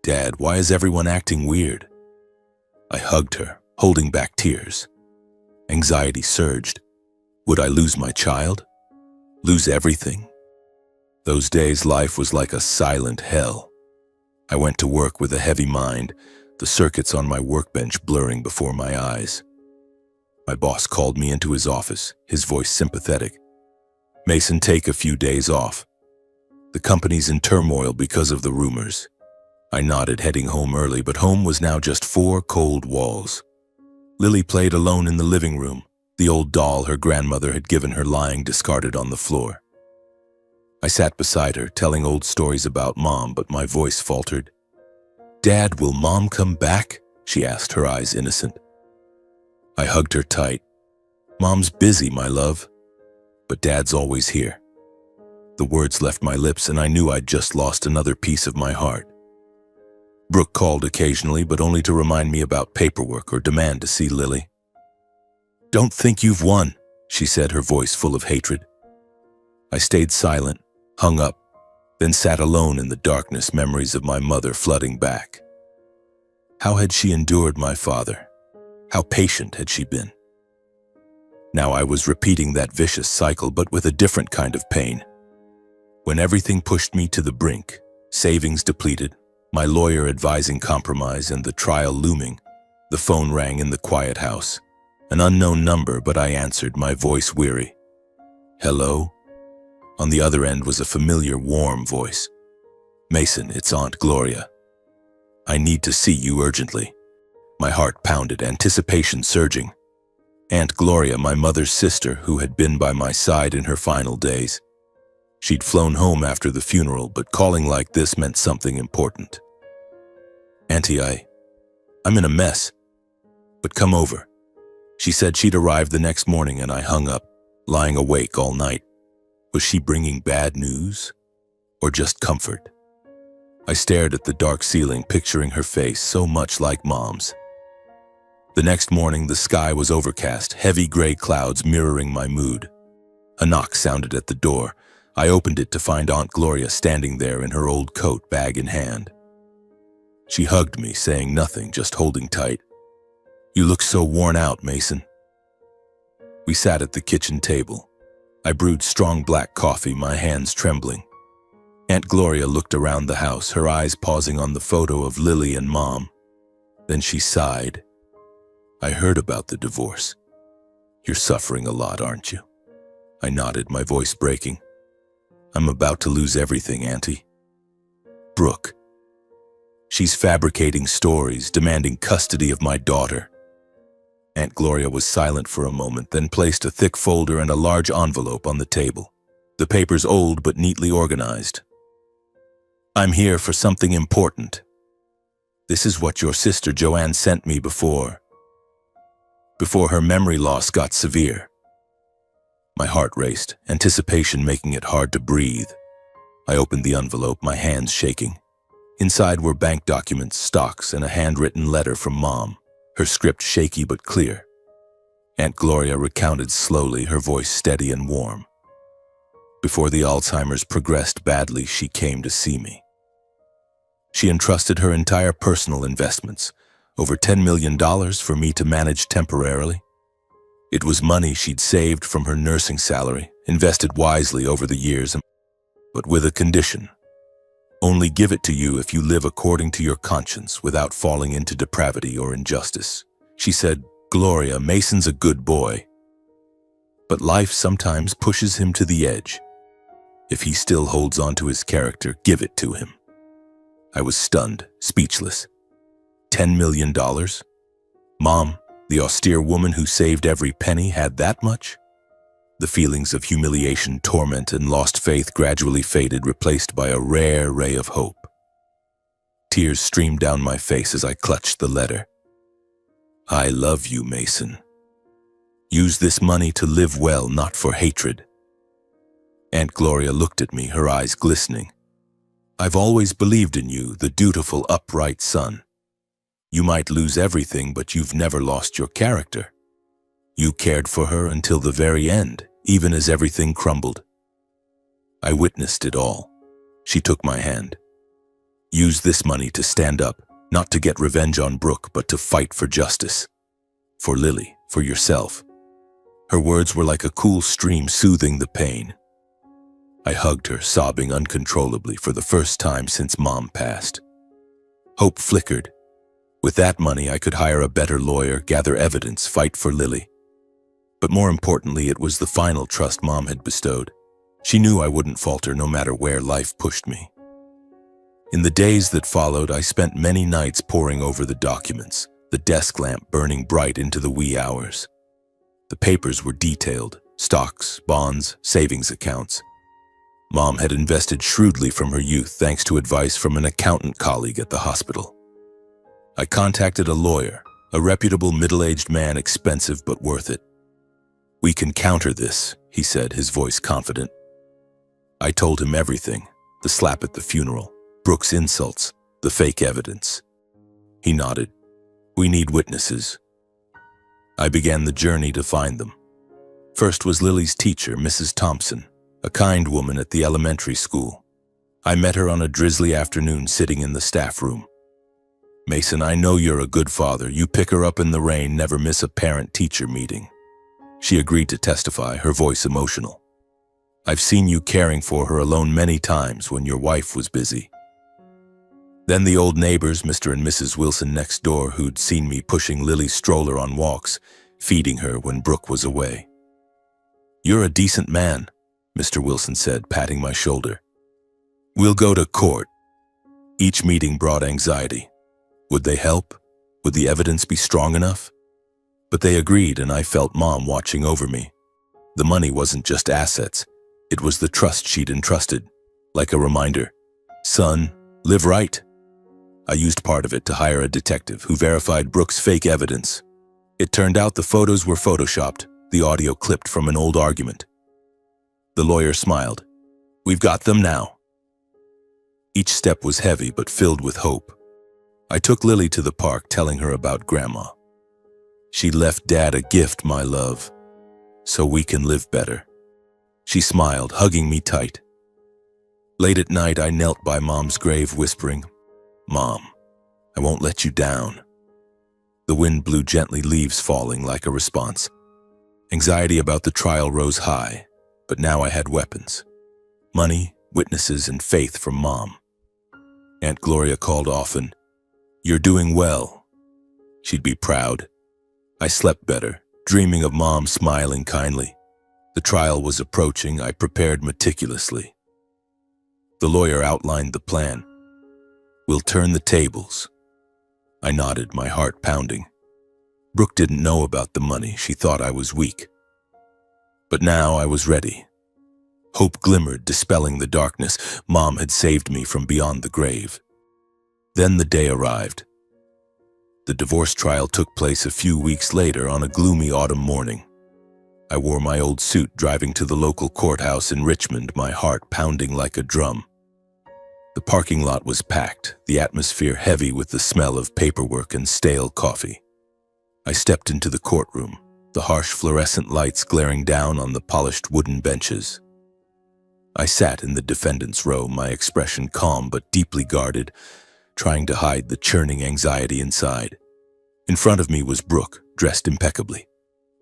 "Dad, why is everyone acting weird?" I hugged her, holding back tears. Anxiety surged. Would I lose my child? Lose everything? Those days, life was like a silent hell. I went to work with a heavy mind, the circuits on my workbench blurring before my eyes. My boss called me into his office, his voice sympathetic. "Mason, take a few days off. The company's in turmoil because of the rumors." I nodded, heading home early, but home was now just 4 cold walls. Lily played alone in the living room, the old doll her grandmother had given her lying discarded on the floor. I sat beside her, telling old stories about Mom, but my voice faltered. "Dad, will Mom come back?" she asked, her eyes innocent. I hugged her tight. "Mom's busy, my love, but Dad's always here." The words left my lips, and I knew I'd just lost another piece of my heart. Brooke called occasionally, but only to remind me about paperwork or demand to see Lily. "Don't think you've won," she said, her voice full of hatred. I stayed silent, hung up, then sat alone in the darkness, memories of my mother flooding back. How had she endured my father? How patient had she been? Now I was repeating that vicious cycle, but with a different kind of pain. When everything pushed me to the brink, savings depleted, my lawyer advising compromise and the trial looming, the phone rang in the quiet house. An unknown number, but I answered, my voice weary. Hello? On the other end was a familiar, warm voice. Mason, it's Aunt Gloria. I need to see you urgently. My heart pounded, anticipation surging. Aunt Gloria, my mother's sister, who had been by my side in her final days. She'd flown home after the funeral, but calling like this meant something important. Auntie, I'm in a mess, but come over. She said she'd arrived the next morning, and I hung up, lying awake all night. Was she bringing bad news, or just comfort? I stared at the dark ceiling, picturing her face so much like Mom's. The next morning, the sky was overcast, heavy gray clouds mirroring my mood. A knock sounded at the door. I opened it to find Aunt Gloria standing there in her old coat, bag in hand. She hugged me, saying nothing, just holding tight. You look so worn out, Mason. We sat at the kitchen table. I brewed strong black coffee, my hands trembling. Aunt Gloria looked around the house, her eyes pausing on the photo of Lily and Mom. Then she sighed. I heard about the divorce. You're suffering a lot, aren't you? I nodded, my voice breaking. I'm about to lose everything, Auntie. Brooke. She's fabricating stories, demanding custody of my daughter. Aunt Gloria was silent for a moment, then placed a thick folder and a large envelope on the table. The papers old but neatly organized. I'm here for something important. This is what your sister Joanne sent me before her memory loss got severe. My heart raced, anticipation making it hard to breathe. I opened the envelope, my hands shaking. Inside were bank documents, stocks, and a handwritten letter from Mom, her script shaky but clear. Aunt Gloria recounted slowly, her voice steady and warm. Before the Alzheimer's progressed badly, she came to see me. She entrusted her entire personal investments, over $10 million for me to manage temporarily. It was money she'd saved from her nursing salary, invested wisely over the years, but with a condition. Only give it to you if you live according to your conscience without falling into depravity or injustice. She said, Gloria, Mason's a good boy, but life sometimes pushes him to the edge. If he still holds on to his character, give it to him. I was stunned, speechless. $10 million? Mom, the austere woman who saved every penny, had that much? The feelings of humiliation, torment, and lost faith gradually faded, replaced by a rare ray of hope. Tears streamed down my face as I clutched the letter. I love you, Mason. Use this money to live well, not for hatred. Aunt Gloria looked at me, her eyes glistening. I've always believed in you, the dutiful, upright son. You might lose everything, but you've never lost your character. You cared for her until the very end, even as everything crumbled. I witnessed it all. She took my hand. Use this money to stand up, not to get revenge on Brooke, but to fight for justice. For Lily, for yourself. Her words were like a cool stream soothing the pain. I hugged her, sobbing uncontrollably for the first time since Mom passed. Hope flickered. With that money, I could hire a better lawyer, gather evidence, fight for Lily. But more importantly, it was the final trust Mom had bestowed. She knew I wouldn't falter no matter where life pushed me. In the days that followed, I spent many nights poring over the documents, the desk lamp burning bright into the wee hours. The papers were detailed, stocks, bonds, savings accounts. Mom had invested shrewdly from her youth thanks to advice from an accountant colleague at the hospital. I contacted a lawyer, a reputable middle-aged man, expensive but worth it. We can counter this, he said, his voice confident. I told him everything, the slap at the funeral, Brooke's insults, the fake evidence. He nodded. We need witnesses. I began the journey to find them. First was Lily's teacher, Mrs. Thompson, a kind woman at the elementary school. I met her on a drizzly afternoon sitting in the staff room. Mason, I know you're a good father. You pick her up in the rain, never miss a parent-teacher meeting. She agreed to testify, her voice emotional. I've seen you caring for her alone many times when your wife was busy. Then the old neighbors, Mr. and Mrs. Wilson next door, who'd seen me pushing Lily's stroller on walks, feeding her when Brooke was away. You're a decent man, Mr. Wilson said, patting my shoulder. We'll go to court. Each meeting brought anxiety. Would they help? Would the evidence be strong enough? But they agreed, and I felt Mom watching over me. The money wasn't just assets. It was the trust she'd entrusted, like a reminder. Son, live right. I used part of it to hire a detective who verified Brooke's fake evidence. It turned out the photos were photoshopped, the audio clipped from an old argument. The lawyer smiled. We've got them now. Each step was heavy but filled with hope. I took Lily to the park, telling her about Grandma. She left Dad a gift, my love, so we can live better. She smiled, hugging me tight. Late at night, I knelt by Mom's grave, whispering, Mom, I won't let you down. The wind blew gently, leaves falling like a response. Anxiety about the trial rose high, but now I had weapons. Money, witnesses, and faith from Mom. Aunt Gloria called often. You're doing well. She'd be proud. I slept better, dreaming of Mom smiling kindly. The trial was approaching. I prepared meticulously. The lawyer outlined the plan. We'll turn the tables. I nodded, my heart pounding. Brooke didn't know about the money. She thought I was weak. But now I was ready. Hope glimmered, dispelling the darkness. Mom had saved me from beyond the grave. Then the day arrived. The divorce trial took place a few weeks later on a gloomy autumn morning. I wore my old suit, driving to the local courthouse in Richmond, my heart pounding like a drum. The parking lot was packed, the atmosphere heavy with the smell of paperwork and stale coffee. I stepped into the courtroom, the harsh fluorescent lights glaring down on the polished wooden benches. I sat in the defendant's row, my expression calm but deeply guarded, trying to hide the churning anxiety inside. In front of me was Brooke, dressed impeccably.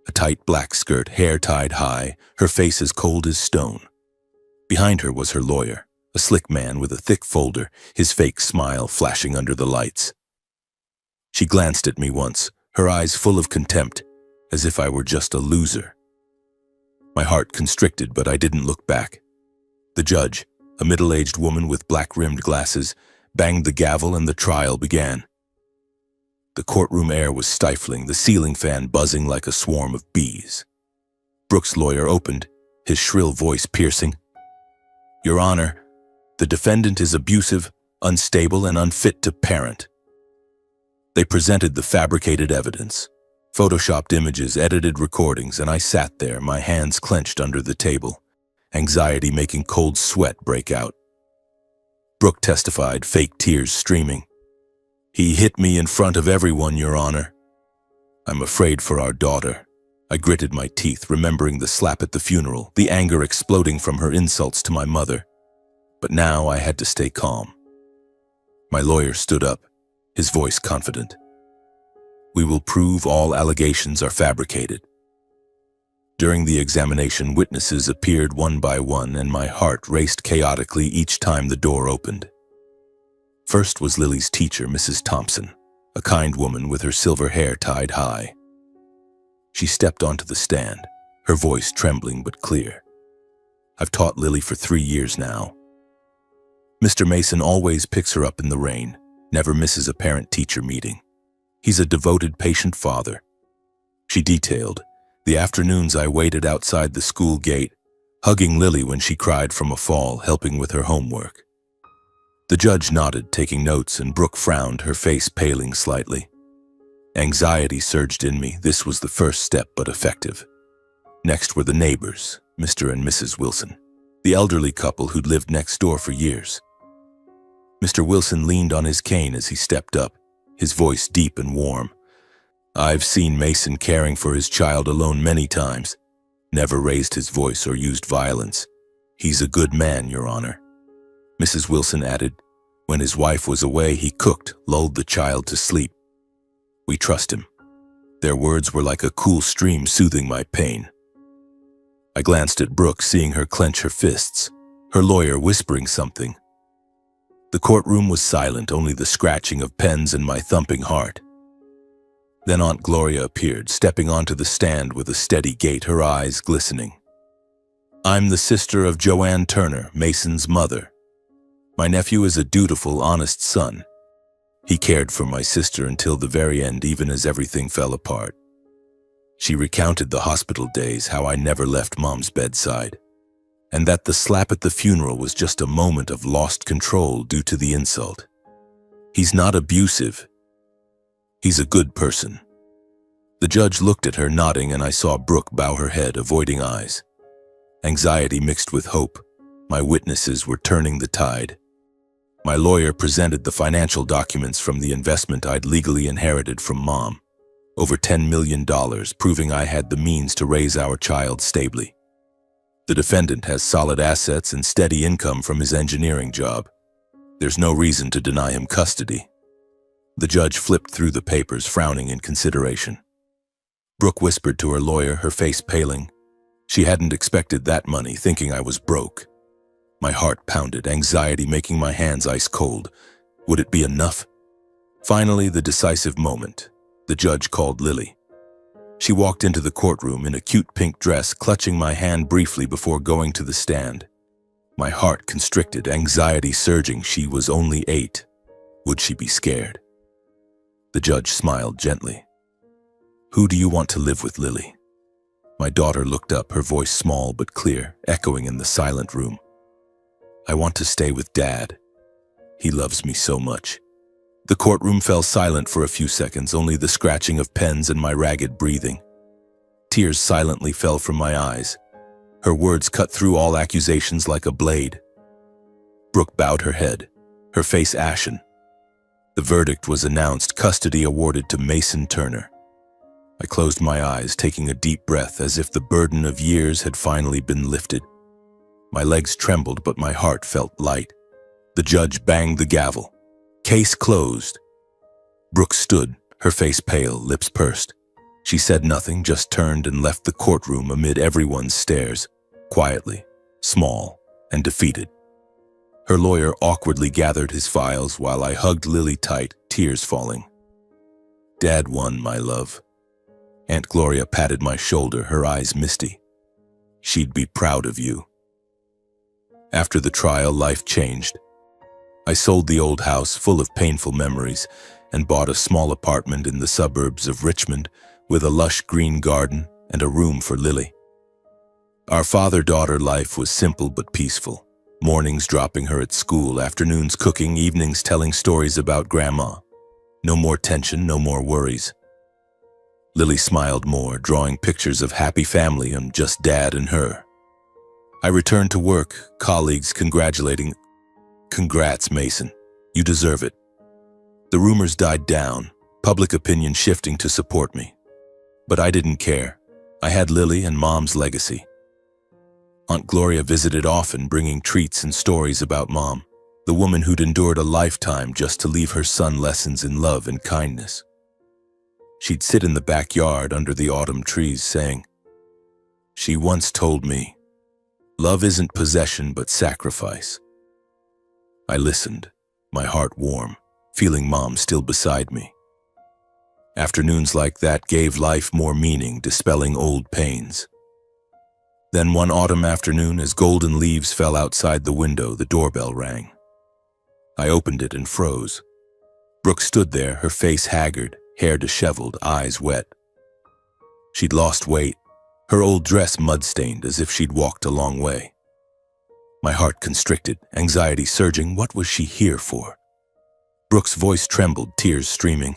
A tight black skirt, hair tied high, her face as cold as stone. Behind her was her lawyer, a slick man with a thick folder, his fake smile flashing under the lights. She glanced at me once, her eyes full of contempt, as if I were just a loser. My heart constricted, but I didn't look back. The judge, a middle-aged woman with black-rimmed glasses, banged the gavel and the trial began. The courtroom air was stifling, the ceiling fan buzzing like a swarm of bees. Brooke's lawyer opened, his shrill voice piercing. Your Honor, the defendant is abusive, unstable, and unfit to parent. They presented the fabricated evidence, photoshopped images, edited recordings, and I sat there, my hands clenched under the table, anxiety making cold sweat break out. Brooke testified, fake tears streaming. He hit me in front of everyone, Your Honor. I'm afraid for our daughter. I gritted my teeth, remembering the slap at the funeral, the anger exploding from her insults to my mother. But now I had to stay calm. My lawyer stood up, his voice confident. We will prove all allegations are fabricated. During the examination, witnesses appeared one by one, and my heart raced chaotically each time the door opened. First was Lily's teacher, Mrs. Thompson, a kind woman with her silver hair tied high. She stepped onto the stand, her voice trembling but clear. I've taught Lily for 3 years now. Mr. Mason always picks her up in the rain, never misses a parent-teacher meeting. He's a devoted, patient father. She detailed the afternoons I waited outside the school gate, hugging Lily when she cried from a fall, helping with her homework. The judge nodded, taking notes, and Brooke frowned, her face paling slightly. Anxiety surged in me. This was the first step, but effective. Next were the neighbors, Mr. and Mrs. Wilson, the elderly couple who'd lived next door for years. Mr. Wilson leaned on his cane as he stepped up, his voice deep and warm. I've seen Mason caring for his child alone many times. Never raised his voice or used violence. He's a good man, Your Honor. Mrs. Wilson added, When his wife was away, he cooked, lulled the child to sleep. We trust him. Their words were like a cool stream soothing my pain. I glanced at Brooke, seeing her clench her fists, her lawyer whispering something. The courtroom was silent, only the scratching of pens and my thumping heart. Then Aunt Gloria appeared, stepping onto the stand with a steady gait, her eyes glistening. "I'm the sister of Joanne Turner, Mason's mother. My nephew is a dutiful, honest son. He cared for my sister until the very end, even as everything fell apart." She recounted the hospital days, how I never left Mom's bedside, and that the slap at the funeral was just a moment of lost control due to the insult. "He's not abusive. He's a good person." The judge looked at her, nodding, and I saw Brooke bow her head, avoiding eyes. Anxiety mixed with hope. My witnesses were turning the tide. My lawyer presented the financial documents from the investment I'd legally inherited from Mom. Over $10 million, proving I had the means to raise our child stably. The defendant has solid assets and steady income from his engineering job. There's no reason to deny him custody. The judge flipped through the papers, frowning in consideration. Brooke whispered to her lawyer, her face paling. She hadn't expected that money, thinking I was broke. My heart pounded, anxiety making my hands ice cold. Would it be enough? Finally, the decisive moment. The judge called Lily. She walked into the courtroom in a cute pink dress, clutching my hand briefly before going to the stand. My heart constricted, anxiety surging. She was only 8. Would she be scared? The judge smiled gently. "Who do you want to live with, Lily?" My daughter looked up, her voice small but clear, echoing in the silent room. "I want to stay with Dad. He loves me so much." The courtroom fell silent for a few seconds, only the scratching of pens and my ragged breathing. Tears silently fell from my eyes. Her words cut through all accusations like a blade. Brooke bowed her head, her face ashen. The verdict was announced, custody awarded to Mason Turner. I closed my eyes, taking a deep breath, as if the burden of years had finally been lifted. My legs trembled, but my heart felt light. The judge banged the gavel. "Case closed." Brooke stood, her face pale, lips pursed. She said nothing, just turned and left the courtroom amid everyone's stares, quietly, small, and defeated. Her lawyer awkwardly gathered his files while I hugged Lily tight, tears falling. "Dad won, my love." Aunt Gloria patted my shoulder, her eyes misty. "She'd be proud of you." After the trial, life changed. I sold the old house full of painful memories and bought a small apartment in the suburbs of Richmond with a lush green garden and a room for Lily. Our father-daughter life was simple but peaceful. Mornings dropping her at school, afternoons cooking, evenings telling stories about Grandma. No more tension, no more worries. Lily smiled more, drawing pictures of happy family and just Dad and her. I returned to work, colleagues congratulating. "Congrats, Mason. You deserve it." The rumors died down, public opinion shifting to support me. But I didn't care. I had Lily and Mom's legacy. Aunt Gloria visited often, bringing treats and stories about Mom, the woman who'd endured a lifetime just to leave her son lessons in love and kindness. She'd sit in the backyard under the autumn trees saying, "She once told me, love isn't possession but sacrifice." I listened, my heart warm, feeling Mom still beside me. Afternoons like that gave life more meaning, dispelling old pains. Then one autumn afternoon, as golden leaves fell outside the window, the doorbell rang. I opened it and froze. Brooke stood there, her face haggard, hair disheveled, eyes wet. She'd lost weight, her old dress mud-stained as if she'd walked a long way. My heart constricted, anxiety surging. What was she here for? Brooke's voice trembled, tears streaming.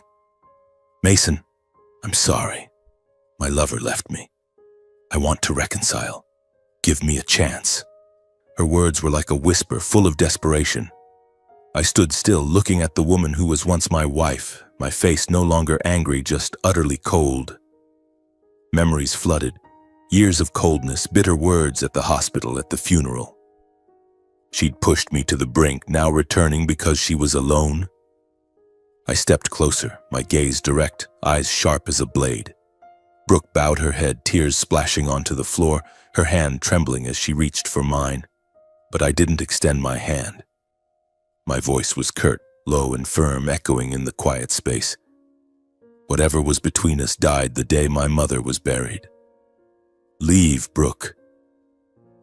"Mason, I'm sorry. My lover left me. I want to reconcile. Give me a chance." Her words were like a whisper, full of desperation. I stood still, looking at the woman who was once my wife, my face no longer angry, just utterly cold. Memories flooded, years of coldness, bitter words at the hospital, at the funeral. She'd pushed me to the brink, now returning because she was alone. I stepped closer, my gaze direct, eyes sharp as a blade. Brooke bowed her head, tears splashing onto the floor, her hand trembling as she reached for mine. But I didn't extend my hand. My voice was curt, low and firm, echoing in the quiet space. Whatever was between us died the day my mother was buried. Leave, Brooke.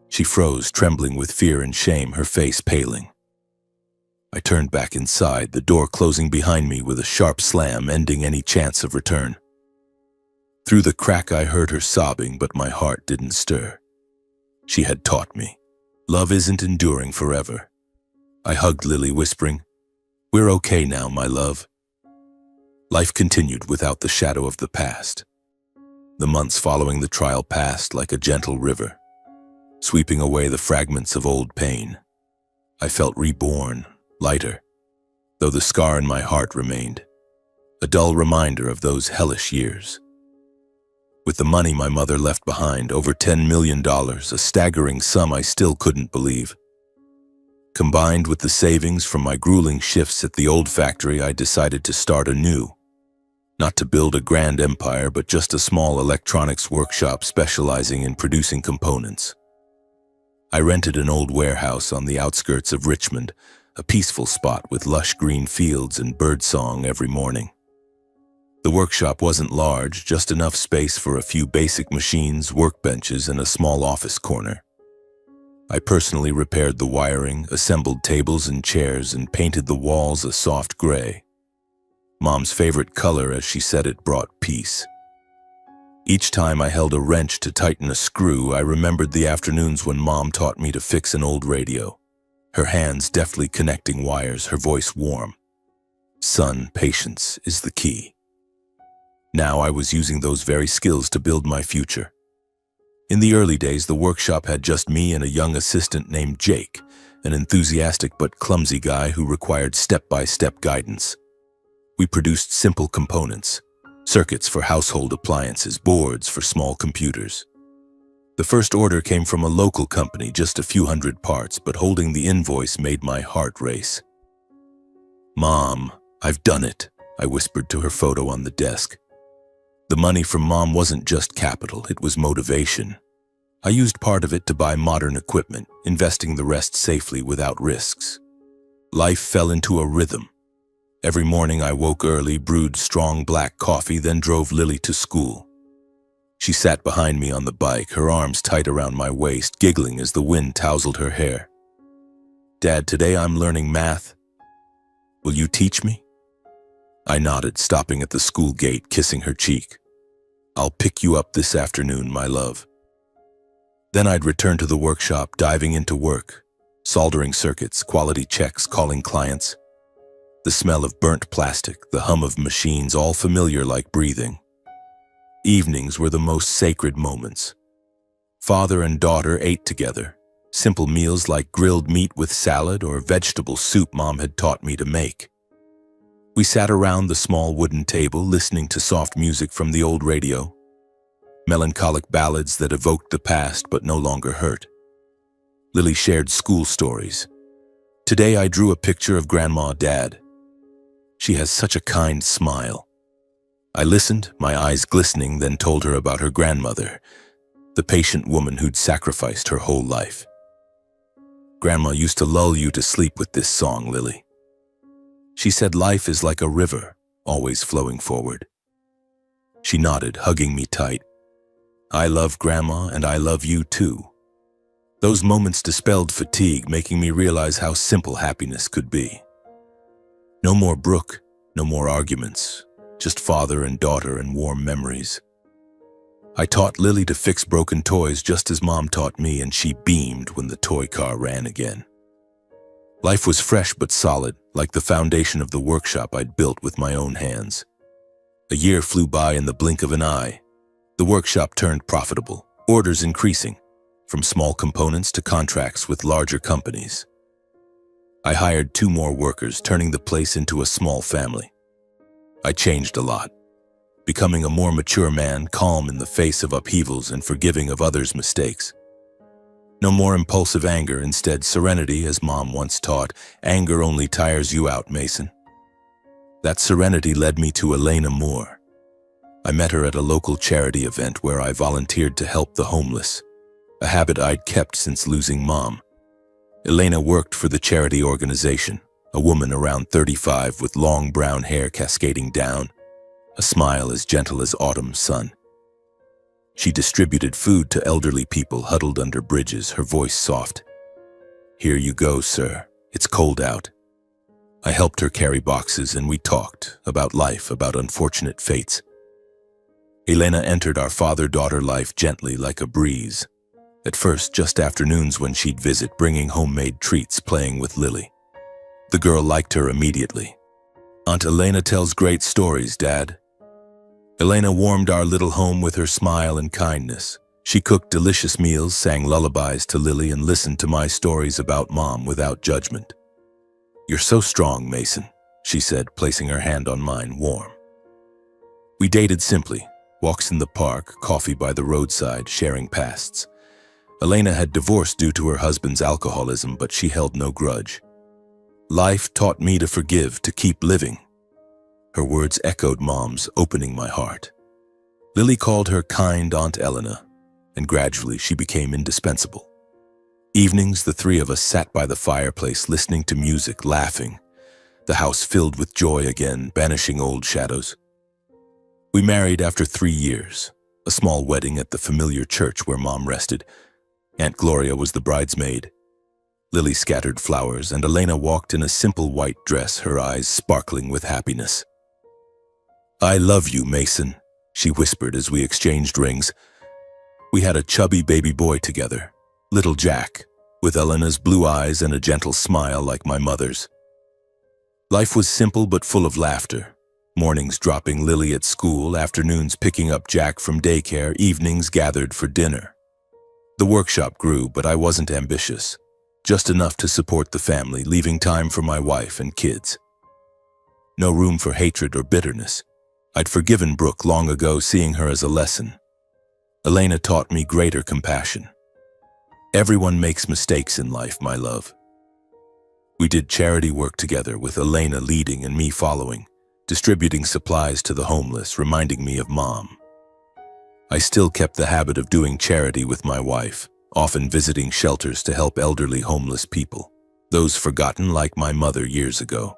She froze, trembling with fear and shame, her face paling. I turned back inside, the door closing behind me with a sharp slam, ending any chance of return. Through the crack I heard her sobbing, but my heart didn't stir. She had taught me. Love isn't enduring forever. I hugged Lily, whispering, "We're okay now, my love." Life continued without the shadow of the past. The months following the trial passed like a gentle river, sweeping away the fragments of old pain. I felt reborn, lighter, though the scar in my heart remained, a dull reminder of those hellish years. With the money my mother left behind, over $10 million, a staggering sum I still couldn't believe. Combined with the savings from my grueling shifts at the old factory, I decided to start anew. Not to build a grand empire, but just a small electronics workshop specializing in producing components. I rented an old warehouse on the outskirts of Richmond, a peaceful spot with lush green fields and birdsong every morning. The workshop wasn't large, just enough space for a few basic machines, workbenches, and a small office corner. I personally repaired the wiring, assembled tables and chairs, and painted the walls a soft gray. Mom's favorite color, as she said it brought peace. Each time I held a wrench to tighten a screw, I remembered the afternoons when Mom taught me to fix an old radio. Her hands deftly connecting wires, her voice warm. "Son, patience is the key." Now I was using those very skills to build my future. In the early days, the workshop had just me and a young assistant named Jake, an enthusiastic but clumsy guy who required step-by-step guidance. We produced simple components, circuits for household appliances, boards for small computers. The first order came from a local company, just a few hundred parts, but holding the invoice made my heart race. "Mom, I've done it," I whispered to her photo on the desk. The money from Mom wasn't just capital, it was motivation. I used part of it to buy modern equipment, investing the rest safely without risks. Life fell into a rhythm. Every morning I woke early, brewed strong black coffee, then drove Lily to school. She sat behind me on the bike, her arms tight around my waist, giggling as the wind tousled her hair. "Dad, today I'm learning math. Will you teach me?" I nodded, stopping at the school gate, kissing her cheek. "I'll pick you up this afternoon, my love." Then I'd return to the workshop, diving into work, soldering circuits, quality checks, calling clients. The smell of burnt plastic, the hum of machines, all familiar like breathing. Evenings were the most sacred moments. Father and daughter ate together, simple meals like grilled meat with salad or vegetable soup Mom had taught me to make. We sat around the small wooden table, listening to soft music from the old radio, melancholic ballads that evoked the past but no longer hurt. Lily shared school stories. Today I drew a picture of Grandma Dad. She has such a kind smile. I listened, my eyes glistening, then told her about her grandmother, the patient woman who'd sacrificed her whole life. "Grandma used to lull you to sleep with this song, Lily. She said life is like a river, always flowing forward." She nodded, hugging me tight. "I love Grandma, and I love you too." Those moments dispelled fatigue, making me realize how simple happiness could be. No more Brooke, no more arguments, just father and daughter and warm memories. I taught Lily to fix broken toys just as Mom taught me, and she beamed when the toy car ran again. Life was fresh but solid, like the foundation of the workshop I'd built with my own hands. A year flew by in the blink of an eye. The workshop turned profitable, orders increasing, from small components to contracts with larger companies. I hired 2 more workers, turning the place into a small family. I changed a lot, becoming a more mature man, calm in the face of upheavals and forgiving of others' mistakes. No more impulsive anger, instead serenity, as Mom once taught. Anger only tires you out, Mason. That serenity led me to Elena Moore. I met her at a local charity event where I volunteered to help the homeless, a habit I'd kept since losing Mom. Elena worked for the charity organization, a woman around 35 with long brown hair cascading down, a smile as gentle as autumn's sun. She distributed food to elderly people huddled under bridges, her voice soft. "Here you go, sir. It's cold out." I helped her carry boxes and we talked about life, about unfortunate fates. Elena entered our father-daughter life gently like a breeze. At first, just afternoons when she'd visit, bringing homemade treats, playing with Lily. The girl liked her immediately. "Aunt Elena tells great stories, Dad." Elena warmed our little home with her smile and kindness. She cooked delicious meals, sang lullabies to Lily, and listened to my stories about Mom without judgment. "You're so strong, Mason," she said, placing her hand on mine, warm. We dated simply, walks in the park, coffee by the roadside, sharing pasts. Elena had divorced due to her husband's alcoholism, but she held no grudge. "Life taught me to forgive, to keep living." Her words echoed Mom's, opening my heart. Lily called her kind Aunt Elena, and gradually she became indispensable. Evenings, the three of us sat by the fireplace, listening to music, laughing, the house filled with joy again, banishing old shadows. We married after 3 years, a small wedding at the familiar church where Mom rested. Aunt Gloria was the bridesmaid. Lily scattered flowers, and Elena walked in a simple white dress, her eyes sparkling with happiness. "I love you, Mason," she whispered as we exchanged rings. We had a chubby baby boy together, little Jack, with Elena's blue eyes and a gentle smile like my mother's. Life was simple but full of laughter. Mornings dropping Lily at school, afternoons picking up Jack from daycare, evenings gathered for dinner. The workshop grew, but I wasn't ambitious. Just enough to support the family, leaving time for my wife and kids. No room for hatred or bitterness. I'd forgiven Brooke long ago, seeing her as a lesson. Elena taught me greater compassion. Everyone makes mistakes in life, my love. We did charity work together, with Elena leading and me following, distributing supplies to the homeless, reminding me of Mom. I still kept the habit of doing charity with my wife, often visiting shelters to help elderly homeless people, those forgotten like my mother years ago.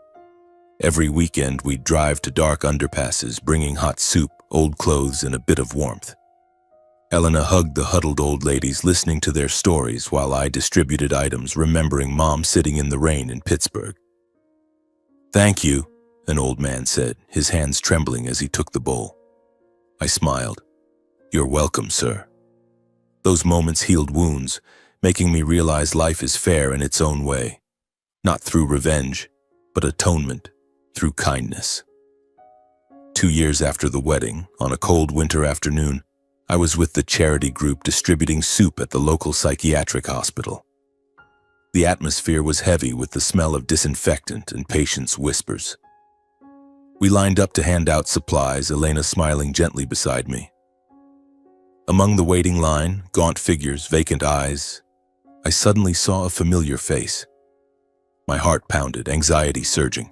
Every weekend we'd drive to dark underpasses, bringing hot soup, old clothes, and a bit of warmth. Elena hugged the huddled old ladies, listening to their stories while I distributed items, remembering Mom sitting in the rain in Pittsburgh. "Thank you," an old man said, his hands trembling as he took the bowl. I smiled. "You're welcome, sir." Those moments healed wounds, making me realize life is fair in its own way. Not through revenge, but atonement, through kindness. 2 years after the wedding, on a cold winter afternoon, I was with the charity group distributing soup at the local psychiatric hospital. The atmosphere was heavy with the smell of disinfectant and patients' whispers. We lined up to hand out supplies, Elena smiling gently beside me. Among the waiting line, gaunt figures, vacant eyes, I suddenly saw a familiar face. My heart pounded, anxiety surging.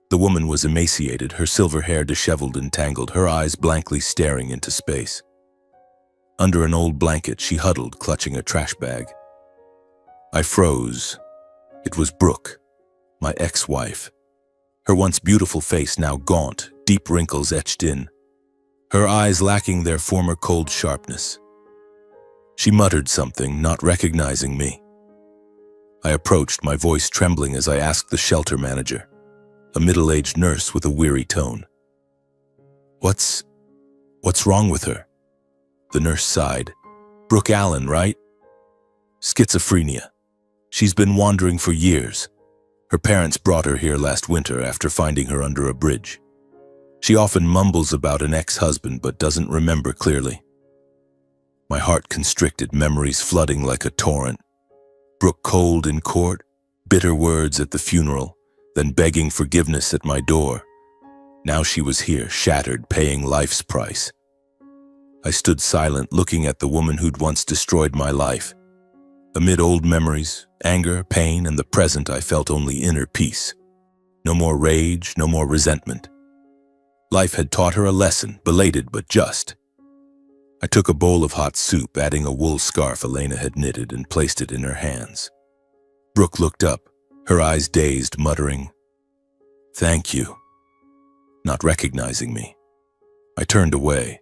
The woman was emaciated, her silver hair disheveled and tangled, her eyes blankly staring into space. Under an old blanket, she huddled, clutching a trash bag. I froze. It was Brooke, my ex-wife. Her once beautiful face now gaunt, deep wrinkles etched in, her eyes lacking their former cold sharpness. She muttered something, not recognizing me. I approached, my voice trembling as I asked the shelter manager, a middle-aged nurse with a weary tone. What's wrong with her?" The nurse sighed. "Brooke Allen, right? Schizophrenia. She's been wandering for years. Her parents brought her here last winter after finding her under a bridge. She often mumbles about an ex-husband but doesn't remember clearly." My heart constricted, memories flooding like a torrent. Brooke cold in court, bitter words at the funeral, then begging forgiveness at my door. Now she was here, shattered, paying life's price. I stood silent, looking at the woman who'd once destroyed my life. Amid old memories, anger, pain, and the present, I felt only inner peace. No more rage, no more resentment. Life had taught her a lesson, belated but just. I took a bowl of hot soup, adding a wool scarf Elena had knitted, and placed it in her hands. Brooke looked up, her eyes dazed, muttering, "Thank you," not recognizing me. I turned away,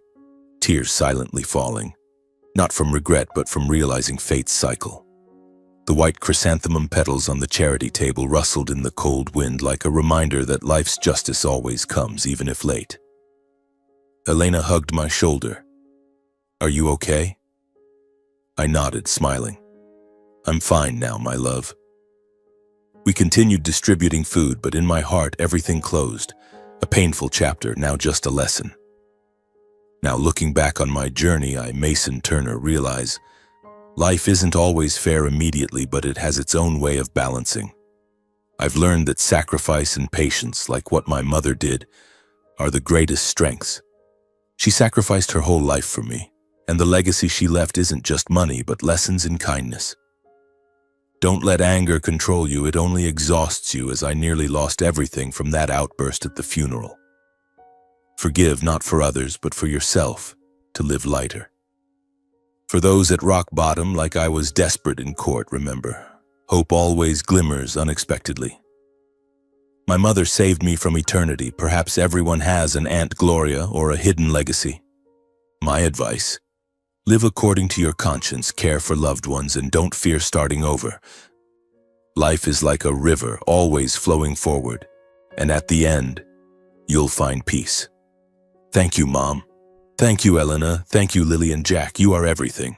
tears silently falling, not from regret but from realizing fate's cycle. The white chrysanthemum petals on the charity table rustled in the cold wind like a reminder that life's justice always comes, even if late. Elena hugged my shoulder. "Are you okay?" I nodded, smiling. "I'm fine now, my love." We continued distributing food, but in my heart everything closed. A painful chapter, now just a lesson. Now looking back on my journey, I, Mason Turner, realize life isn't always fair immediately, but it has its own way of balancing. I've learned that sacrifice and patience, like what my mother did, are the greatest strengths. She sacrificed her whole life for me, and the legacy she left isn't just money, but lessons in kindness. Don't let anger control you, it only exhausts you, as I nearly lost everything from that outburst at the funeral. Forgive, not for others, but for yourself, to live lighter. For those at rock bottom, like I was desperate in court, remember, hope always glimmers unexpectedly. My mother saved me from eternity. Perhaps everyone has an Aunt Gloria or a hidden legacy. My advice: live according to your conscience, care for loved ones, and don't fear starting over. Life is like a river, always flowing forward, and at the end, you'll find peace. Thank you, Mom. Thank you, Elena. Thank you, Lily and Jack. You are everything.